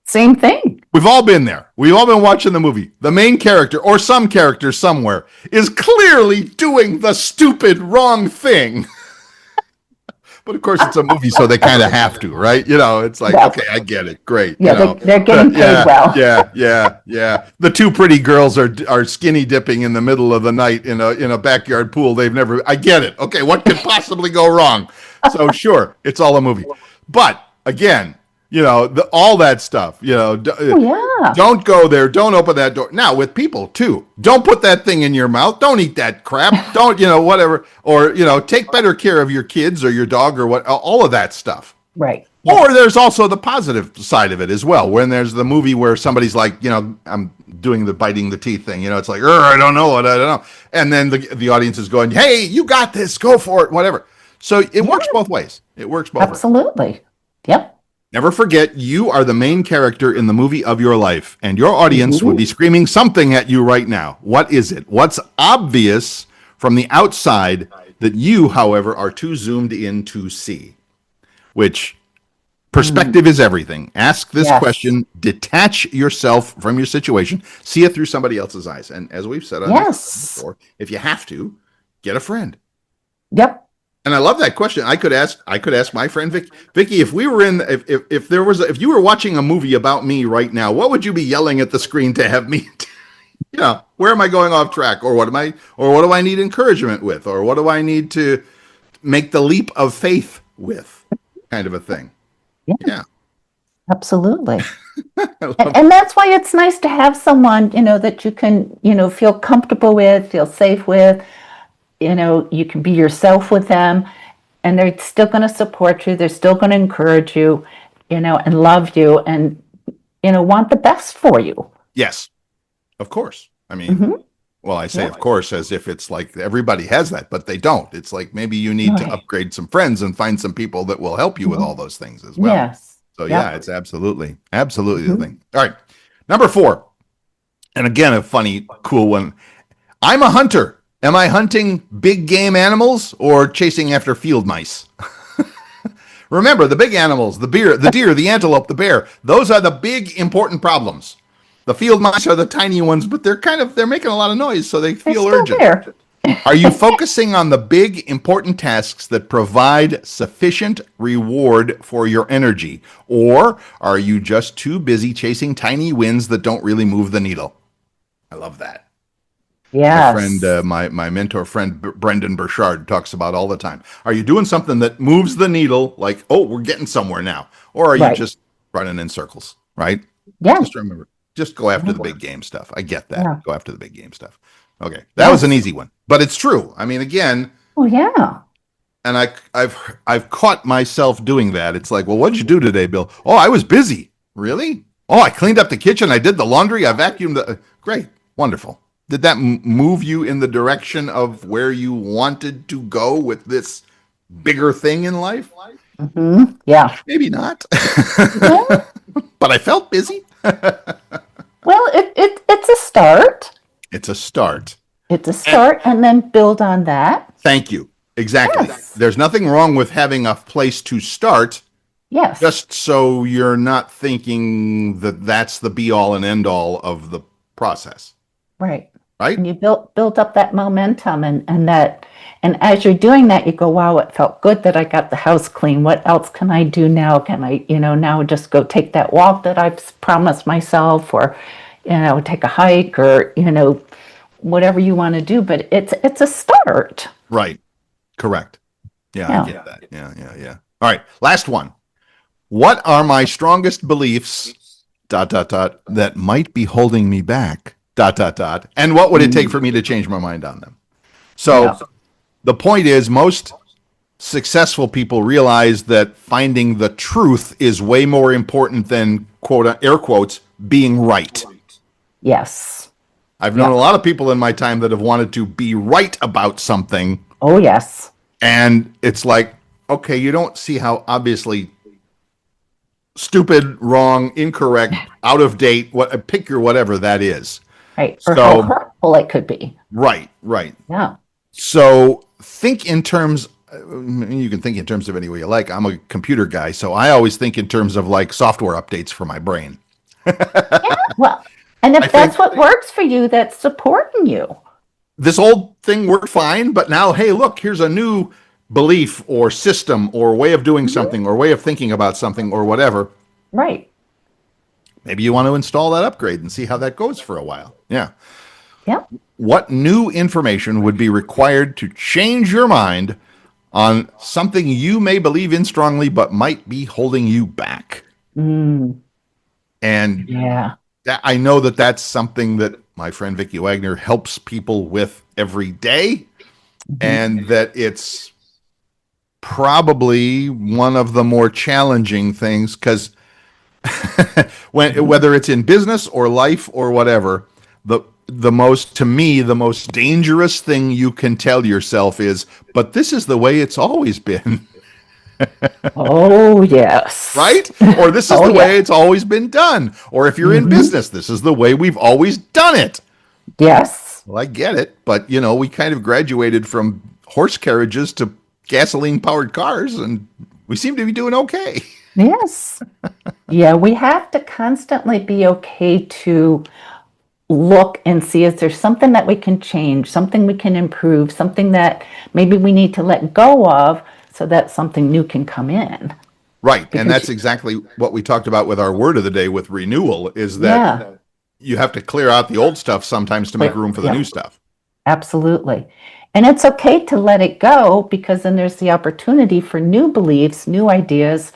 Same thing. we've all been there. We've all been watching the movie. The main character, or some character somewhere, is clearly doing the stupid wrong thing. But of course, it's a movie, so they kind of have to, right? It's like, Yeah. okay, I get it. Great. Yeah, they're getting paid well. Yeah. The two pretty girls are skinny dipping in the middle of the night in a backyard pool. I get it. Okay, what could possibly go wrong? So sure, it's all a movie. But again, all that stuff, Yeah. don't go there. Don't open that door. Now, with people, too, don't put that thing in your mouth. Don't eat that crap. Don't, whatever. Or, take better care of your kids or your dog or all of that stuff. Right. Or there's also the positive side of it as well, when there's the movie where somebody's like, I'm doing the biting the teeth thing. It's like, I don't know. And then the audience is going, hey, you got this. Go for it. Whatever. So it works both ways. It works both ways. Absolutely. Yep. Never forget, you are the main character in the movie of your life, and your audience would be screaming something at you right now. What is it? What's obvious from the outside that you, however, are too zoomed in to see? Which, perspective is everything. Ask this question, detach yourself from your situation, see it through somebody else's eyes. And as we've said on this before, if you have to, get a friend. Yep. And I love that question. I could ask my friend Vicki, if we were if you were watching a movie about me right now, what would you be yelling at the screen to have me? Where am I going off track, or what do I need encouragement with, or what do I need to make the leap of faith with, kind of a thing. Yeah. Absolutely. And that's why it's nice to have someone, that you can, feel comfortable with, feel safe with. You can be yourself with them, and they're still going to support you. They're still going to encourage you, and love you, and, want the best for you. Yes, of course. I mean, well, I say of course as if it's like everybody has that, but they don't. It's like maybe you need to upgrade some friends and find some people that will help you with all those things as well. Yes. So yeah, it's absolutely the thing. All right, number 4, and again a funny, cool one. I'm a hunter. Am I hunting big game animals or chasing after field mice? Remember, the big animals, the deer, the antelope, the bear, those are the big important problems. The field mice are the tiny ones, but they're making a lot of noise, so they feel urgent. There. Are you focusing on the big important tasks that provide sufficient reward for your energy? Or are you just too busy chasing tiny wins that don't really move the needle? I love that. Yes. My friend, my mentor friend, Brendan Burchard, talks about all the time. Are you doing something that moves the needle, like, oh, we're getting somewhere now? Or are you just running in circles, right? Yeah. Just remember, just go after the big game stuff. I get that. Yeah. Go after the big game stuff. Okay. That was an easy one, but it's true. I mean, again. Oh, yeah. And I've caught myself doing that. It's like, well, what'd you do today, Bill? Oh, I was busy. Really? Oh, I cleaned up the kitchen. I did the laundry. I vacuumed. Great. Wonderful. Did that move you in the direction of where you wanted to go with this bigger thing in life? Mm-hmm. Yeah. Maybe not. Yeah. But I felt busy. Well, it's a start. It's a start. And then build on that. Thank you. Exactly. Yes. There's nothing wrong with having a place to start. Yes. Just so you're not thinking that that's the be all and end all of the process. Right. Right. And you build up that momentum and as you're doing that, you go, wow, it felt good that I got the house clean. What else can I do now? Can I, now just go take that walk that I've promised myself, or, take a hike, or, whatever you want to do. But it's a start. Right. Correct. Yeah, I get that. Yeah. All right. Last one. What are my strongest beliefs, ... that might be holding me back, ... and what would it take for me to change my mind on them? So the point is, most successful people realize that finding the truth is way more important than, quote, air quotes, being right. Yes. I've known a lot of people in my time that have wanted to be right about something. Oh, yes. And it's like, okay, you don't see how obviously stupid, wrong, incorrect, out of date, pick your whatever that is. Right. Or how So, hurtful it could be. right. Yeah. So think in terms, you can think in terms of any way you like. I'm a computer guy, so I always think in terms of like software updates for my brain. Yeah. Well, and I if think that's what works for you, that's supporting you. this old thing worked fine, but now, hey, look, here's a new belief or system or way of doing something or way of thinking about something or whatever. Right. Maybe you want to install that upgrade and see how that goes for a while. Yeah. Yeah. What new information would be required to change your mind on something you may believe in strongly but might be holding you back? Mm, And yeah. I know that that's something that my friend Vicki Wagoner helps people with every day, and that it's probably one of the more challenging things because whether it's in business or life or whatever, the most dangerous thing you can tell yourself is, but this is the way it's always been. Oh, yes. Right? Or this is Oh, the way yeah. it's always been done. Or if you're in business, this is the way we've always done it. Yes. Well, I get it, but we kind of graduated from horse carriages to gasoline powered cars, and we seem to be doing okay. Yes. Yeah, we have to constantly be okay to look and see, is there something that we can change, something we can improve, something that maybe we need to let go of so that something new can come in. Right. And Because that's exactly what we talked about with our word of the day with renewal, is that yeah, you have to clear out the old stuff sometimes to make room for the yeah, new stuff. absolutely. And it's okay to let it go because then there's the opportunity for new beliefs, new ideas,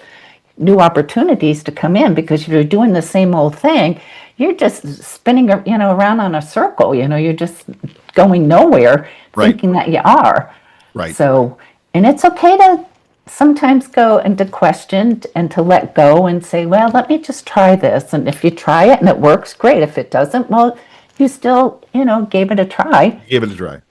new opportunities to come in, because if you're doing the same old thing, you're just spinning, around on a circle, you're just going nowhere Right. thinking that you are. Right. So, and it's okay to sometimes go and to question and to let go and say, well, let me just try this. And if you try it and it works, great. If it doesn't, well, you still, gave it a try. Give it a try.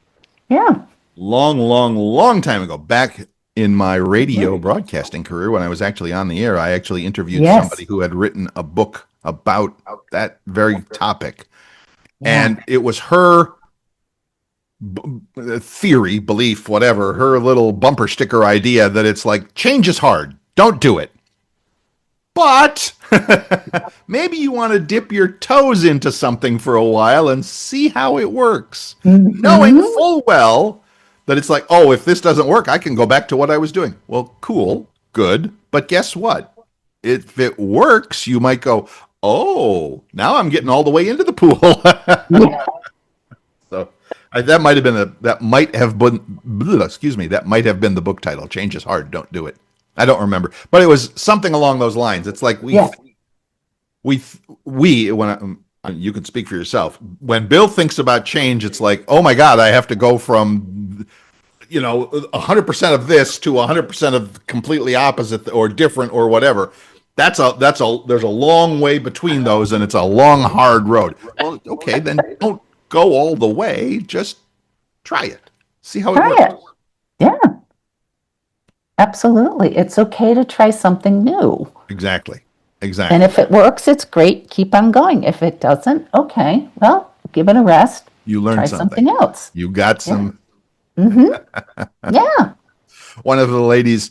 Yeah. Long time ago, back in my radio broadcasting career, when I was actually on the air, I actually interviewed Yes. somebody who had written a book about that very topic. Yeah. And it was her theory, belief, whatever, her little bumper sticker idea that it's like, change is hard. Don't do it. But maybe you want to dip your toes into something for a while and see how it works. Knowing full well that it's like, oh, if this doesn't work, I can go back to what I was doing. Well, cool, good. But guess what? If it works, you might go, oh, now I'm getting all the way into the pool. Yeah. So that might have been that might have been the book title. Change is hard. Don't do it. I don't remember, but it was something along those lines. It's like we when you can speak for yourself. When Bill thinks about change, it's like, oh my God, I have to go from 100% of this to 100% of completely opposite or different or whatever. There's a long way between those, and it's a long, hard road. Well, okay, then don't go all the way. Just try it. See how it works. Try it. Yeah. Absolutely. It's okay to try something new. Exactly. And if it works, it's great. Keep on going. If it doesn't, okay, well, give it a rest. You learned Try something else. You got some. Yeah. One of the ladies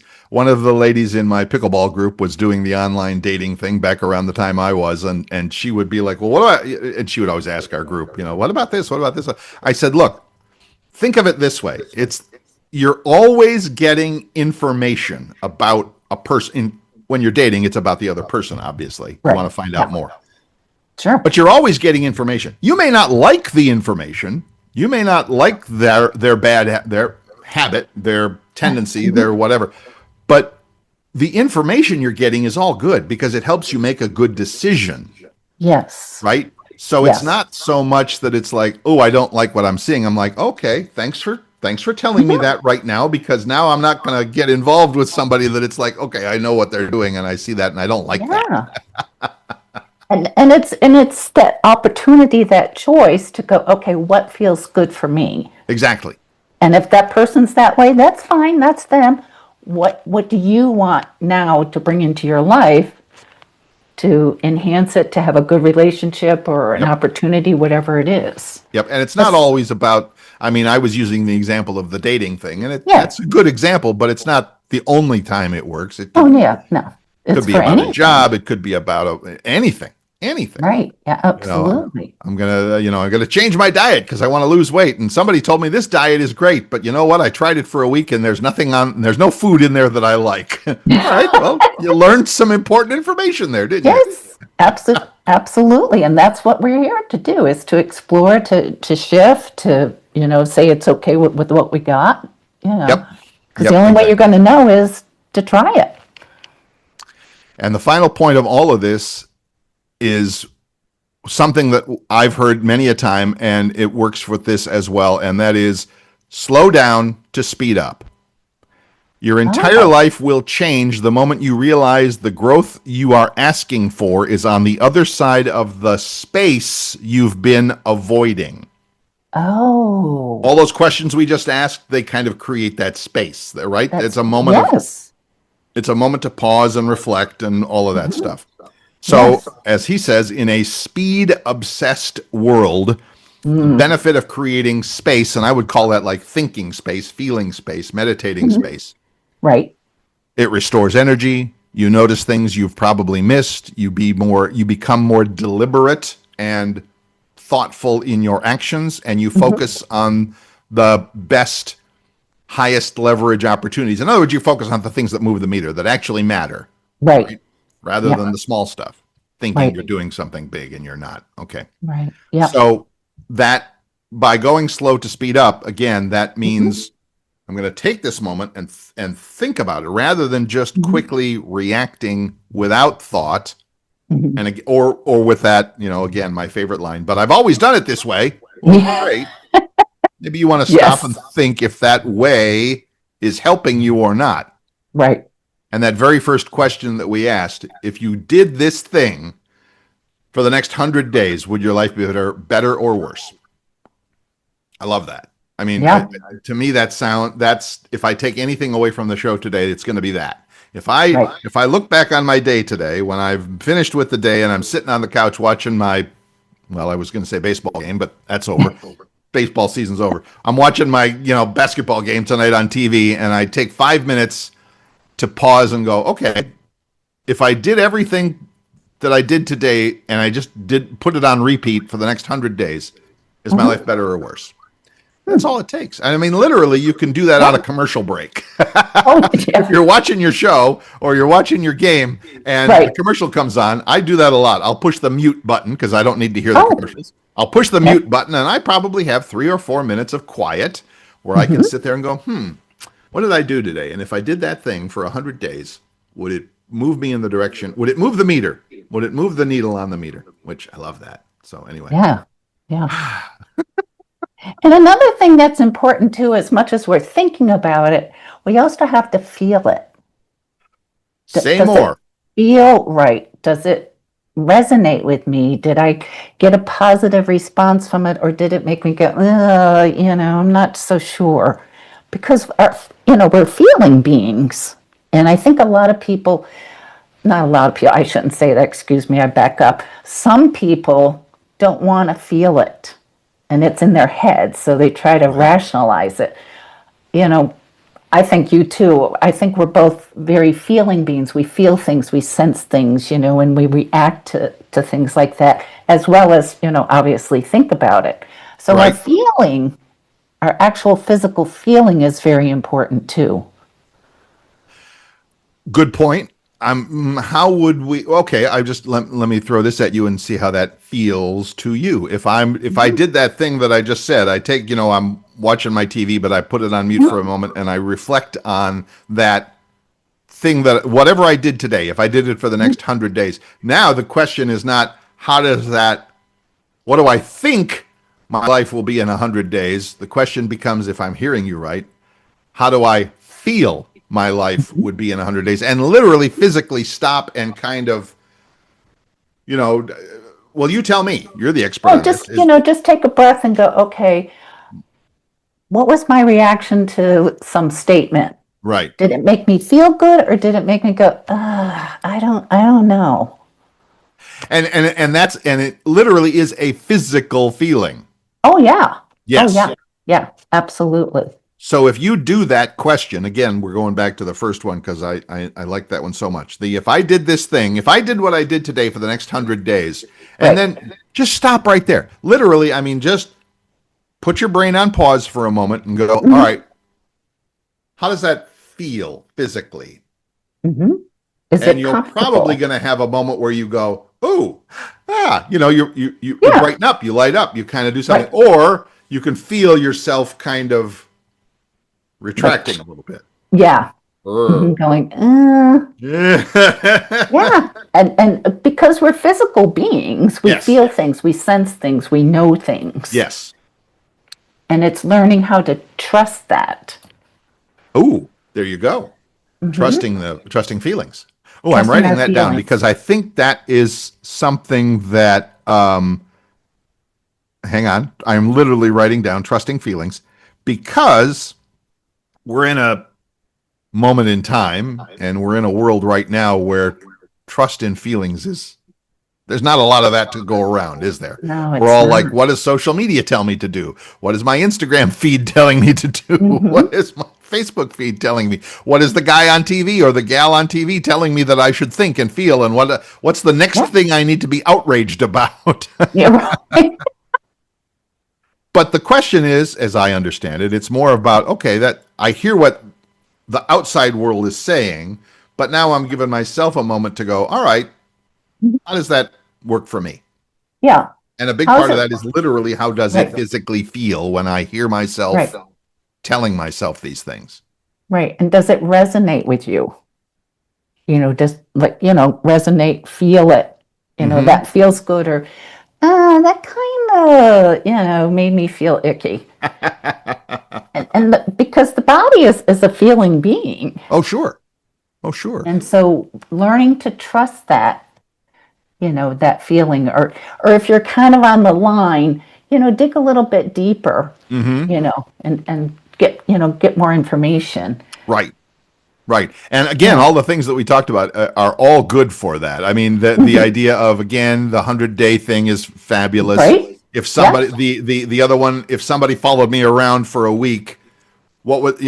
in my pickleball group was doing the online dating thing back around the time I was, and she would be like, well, what about, and she would always ask our group, what about this? What about this? I said, look, think of it this way. You're always getting information about a person. When you're dating, it's about the other person, obviously. Right. You want to find out more. Sure. But you're always getting information. You may not like the information. You may not like their habit, their tendency, their whatever. But the information you're getting is all good because it helps you make a good decision. Yes. Right? So It's not so much that it's like, oh, I don't like what I'm seeing. I'm like, okay, thanks for telling me that right now, because now I'm not going to get involved with somebody that it's like, okay, I know what they're doing and I see that and I don't like that. And it's that opportunity, that choice to go, okay, what feels good for me? Exactly. And if that person's that way, that's fine, that's them. What do you want now to bring into your life to enhance it, to have a good relationship or an opportunity, whatever it is. Yep. And it's not always about, I mean, I was using the example of the dating thing, and Yeah. that's a good example, but it's not the only time it works. It Oh, could, yeah, no. could It's be for about anything. a job. It could be about anything. Right. Yeah, absolutely. I'm gonna change my diet because I want to lose weight. And somebody told me this diet is great, but you know what? I tried it for a week and there's no food in there that I like. All right. Well, you learned some important information there, didn't you? Yes, absolutely. And that's what we're here to do, is to explore, to shift, to, say it's okay with what we got. Yep. Because the only way you're going to know is to try it. And the final point of all of this is something that I've heard many a time, and it works with this as well, and that is slow down to speed up. Your entire life will change the moment you realize the growth you are asking for is on the other side of the space you've been avoiding. Oh. All those questions we just asked, they kind of create that space, right? It's a moment it's a moment to pause and reflect and all of that stuff. So, as he says, in a speed-obsessed world, the benefit of creating space, and I would call that like thinking space, feeling space, meditating space. Right. It restores energy. You notice things you've probably missed. You become more deliberate and thoughtful in your actions, and you focus on the best, highest leverage opportunities. In other words, you focus on the things that move the meter, that actually matter. Right. Rather than the small stuff, thinking you're doing something big and you're not. Okay. Right. Yeah. So that by going slow to speed up, again, that means I'm going to take this moment and think about it rather than just quickly reacting without thought. And or with that, again, my favorite line, but I've always done it this way. Great. Maybe you want to stop and think if that way is helping you or not. Right. And that very first question that we asked, if you did this thing for the next 100 days, would your life be better or worse? I love that. I mean, to me, that's if I take anything away from the show today, it's going to be that. If I look back on my day today, when I've finished with the day and I'm sitting on the couch watching I was going to say baseball game, but that's over. Baseball season's over. I'm watching my, basketball game tonight on TV, and I take 5 minutes to pause and go, okay, if I did everything that I did today and I just put it on repeat for the next 100 days, is my life better or worse? That's all it takes. I mean, literally, you can do that on a commercial break. If you're watching your show or you're watching your game and the commercial comes on, I do that a lot. I'll push the mute button because I don't need to hear the commercials. I'll push the mute button, and I probably have 3 or 4 minutes of quiet where I can sit there and go, what did I do today? And if I did that thing for 100 days, would it move me in the direction? Would it move the meter? Would it move the needle on the meter? Which I love that. So anyway. Yeah. And another thing that's important too, as much as we're thinking about it, we also have to feel it. Say more. Feel right. Does it resonate with me? Did I get a positive response from it, or did it make me go, I'm not so sure? Because we're feeling beings. And I think not a lot of people, I shouldn't say that, excuse me, I back up. Some people don't want to feel it, and it's in their head, so they try to rationalize it. I think you too. I think we're both very feeling beings. We feel things, we sense things, and we react to things like that, as well as, obviously think about it. So our actual physical feeling is very important too. Good point. How would we? Okay, let me throw this at you and see how that feels to you. If I did that thing that I just said, I'm watching my TV, but I put it on mute for a moment and I reflect on that thing that whatever I did today. If I did it for the next 100 days, now the question is not what do I think my life will be in 100 days? The question becomes, if I'm hearing you right, how do I feel my life would be in 100 days? And literally physically stop and kind of, well, you tell me. You're the expert on this. Just take a breath and go, okay, what was my reaction to some statement? Right. Did it make me feel good, or did it make me go, I don't know? And it literally is a physical feeling. Oh, yeah. Yes. Oh, yeah. Yeah, absolutely. So if you do that question, again, we're going back to the first one because I like that one so much. If I did this thing, if I did what I did today for the next 100 days, and then just stop right there. Literally, I mean, just put your brain on pause for a moment and go, all right, how does that feel physically? Mm-hmm. Is And it you're comfortable? probably going to have a moment where you go, "Ooh, you brighten up, you light up, you kind of do something," or you can feel yourself kind of retracting a little bit. Yeah. Going, yeah. And because we're physical beings, we feel things, we sense things, we know things. Yes. And it's learning how to trust that. Oh, there you go. Trusting feelings. Oh, I'm writing that down because I think that is something that, hang on, I'm literally writing down trusting feelings because we're in a moment in time and we're in a world right now where trust in feelings there's not a lot of that to go around, is there? No, we're all like, what does social media tell me to do? What is my Instagram feed telling me to do? What is my Facebook feed telling me? What is the guy on TV or the gal on TV telling me that I should think and feel? And what's the next thing I need to be outraged about? Yeah, right. But the question is, as I understand it, it's more about, okay, that I hear what the outside world is saying, but now I'm giving myself a moment to go, all right, how does that work for me? Yeah. And a big part of that is literally, how does it physically feel when I hear myself telling myself these things? Right. And does it resonate with you? Does resonate, feel it, that feels good, or that kind of, made me feel icky. and because the body is a feeling being. Oh, sure. And so learning to trust that, that feeling, or if you're kind of on the line, dig a little bit deeper, and get more information. Right. And again, all the things that we talked about are all good for that. I mean, the idea of, again, the 100-day thing is fabulous. Right? If somebody, the other one, if somebody followed me around for a week, what would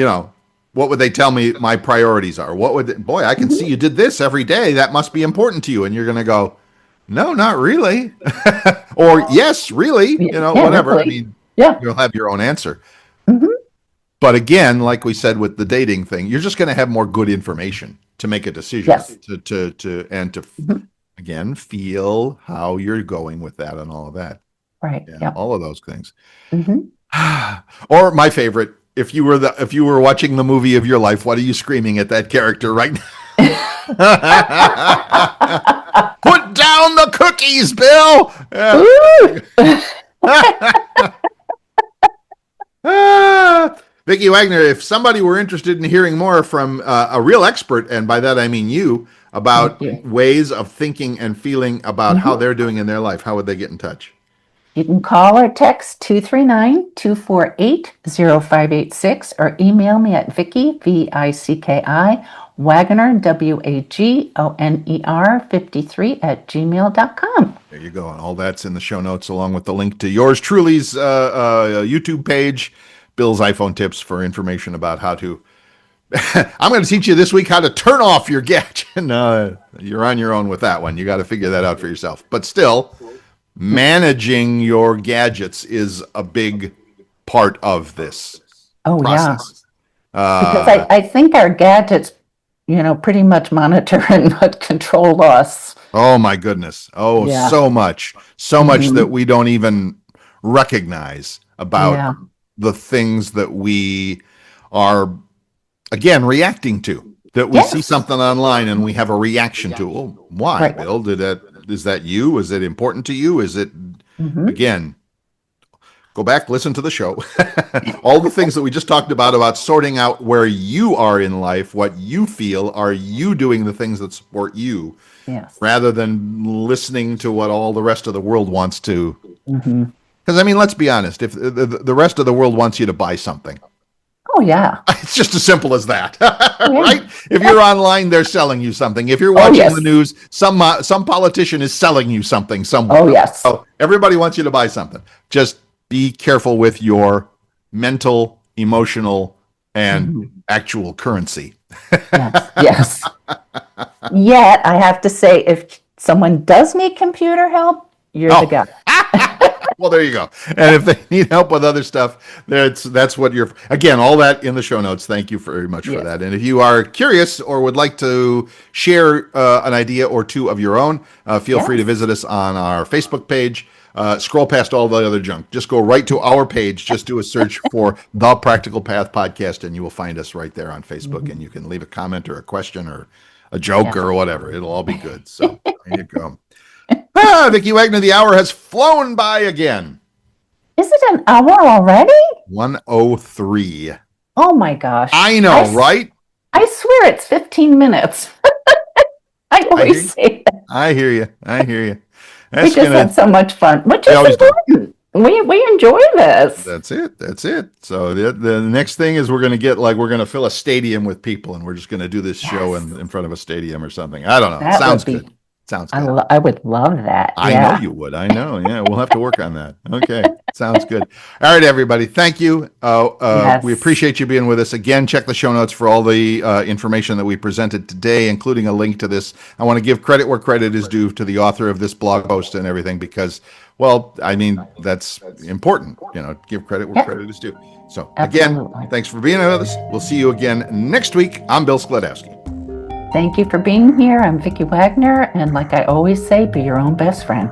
they tell me my priorities are? Boy, I can see you did this every day. That must be important to you. And you're going to go, no, not really. Or yes, really, whatever. Really. I mean, you'll have your own answer. But again, like we said with the dating thing, you're just going to have more good information to make a decision, again, feel how you're going with that and all of that. Right. Yeah. All of those things. Or my favorite, if you were watching the movie of your life, what are you screaming at that character right now? Put down the cookies, Bill. Vicki Wagoner, if somebody were interested in hearing more from a real expert, and by that I mean you, about ways of thinking and feeling about how they're doing in their life, how would they get in touch? You can call or text 239-248-0586 or email me at Vicki, Vicki, Wagoner, Wagoner 53 @gmail.com. There you go. And all that's in the show notes, along with the link to yours truly's YouTube page, Bill's iPhone tips for information about how to. I'm going to teach you this week how to turn off your gadget. You're on your own with that one. You got to figure that out for yourself. But still, managing your gadgets is a big part of this process. Because I think our gadgets, pretty much monitor and control us. Oh my goodness. So much that we don't even recognize about the things that we are, again, reacting to, that we see something online and we have a reaction to. Oh, why, Bill? Is that you? Is it important to you? Is it, again, go back, listen to the show. All the things that we just talked about sorting out where you are in life, what you feel, are you doing the things that support you, rather than listening to what all the rest of the world wants to. Because, I mean, let's be honest, if the rest of the world wants you to buy something. Oh, yeah. It's just as simple as that, Yeah. right? If you're online, they're selling you something. If you're Oh, watching yes. the news, some politician is selling you something somewhere. Oh, yes. So everybody wants you to buy something. Just be careful with your mental, emotional, and actual currency. Yes. Yes. Yet, I have to say, if someone does need computer help, you're the guy. Well, there you go. And if they need help with other stuff, that's what you're. Again, all that in the show notes. Thank you very much for that. And if you are curious or would like to share an idea or two of your own, feel free to visit us on our Facebook page. Scroll past all the other junk. Just go right to our page. Just do a search for The Practical Path Podcast, and you will find us right there on Facebook. And you can leave a comment or a question or a joke or whatever. It'll all be good. So there you go. Vicki Wagoner, the hour has flown by again. Is it an hour already? 1:03. Oh my gosh. I know, right? I swear it's 15 minutes. I always say that. I hear you. We just had so much fun, which is important. We enjoy this. That's it. So the next thing is we're going to fill a stadium with people, and we're just going to do this show in front of a stadium or something. I don't know. That Sounds good. Sounds good. I would love that. I know you would. I know. Yeah, we'll have to work on that. Okay. Sounds good. All right, everybody. Thank you. We appreciate you being with us. Again, check the show notes for all the information that we presented today, including a link to this. I want to give credit where credit is due to the author of this blog post and everything because, well, I mean, that's important. Give credit where credit is due. So, again, thanks for being with us. We'll see you again next week. I'm Bill Sklodowski. Thank you for being here. I'm Vicki Wagoner, and like I always say, be your own best friend.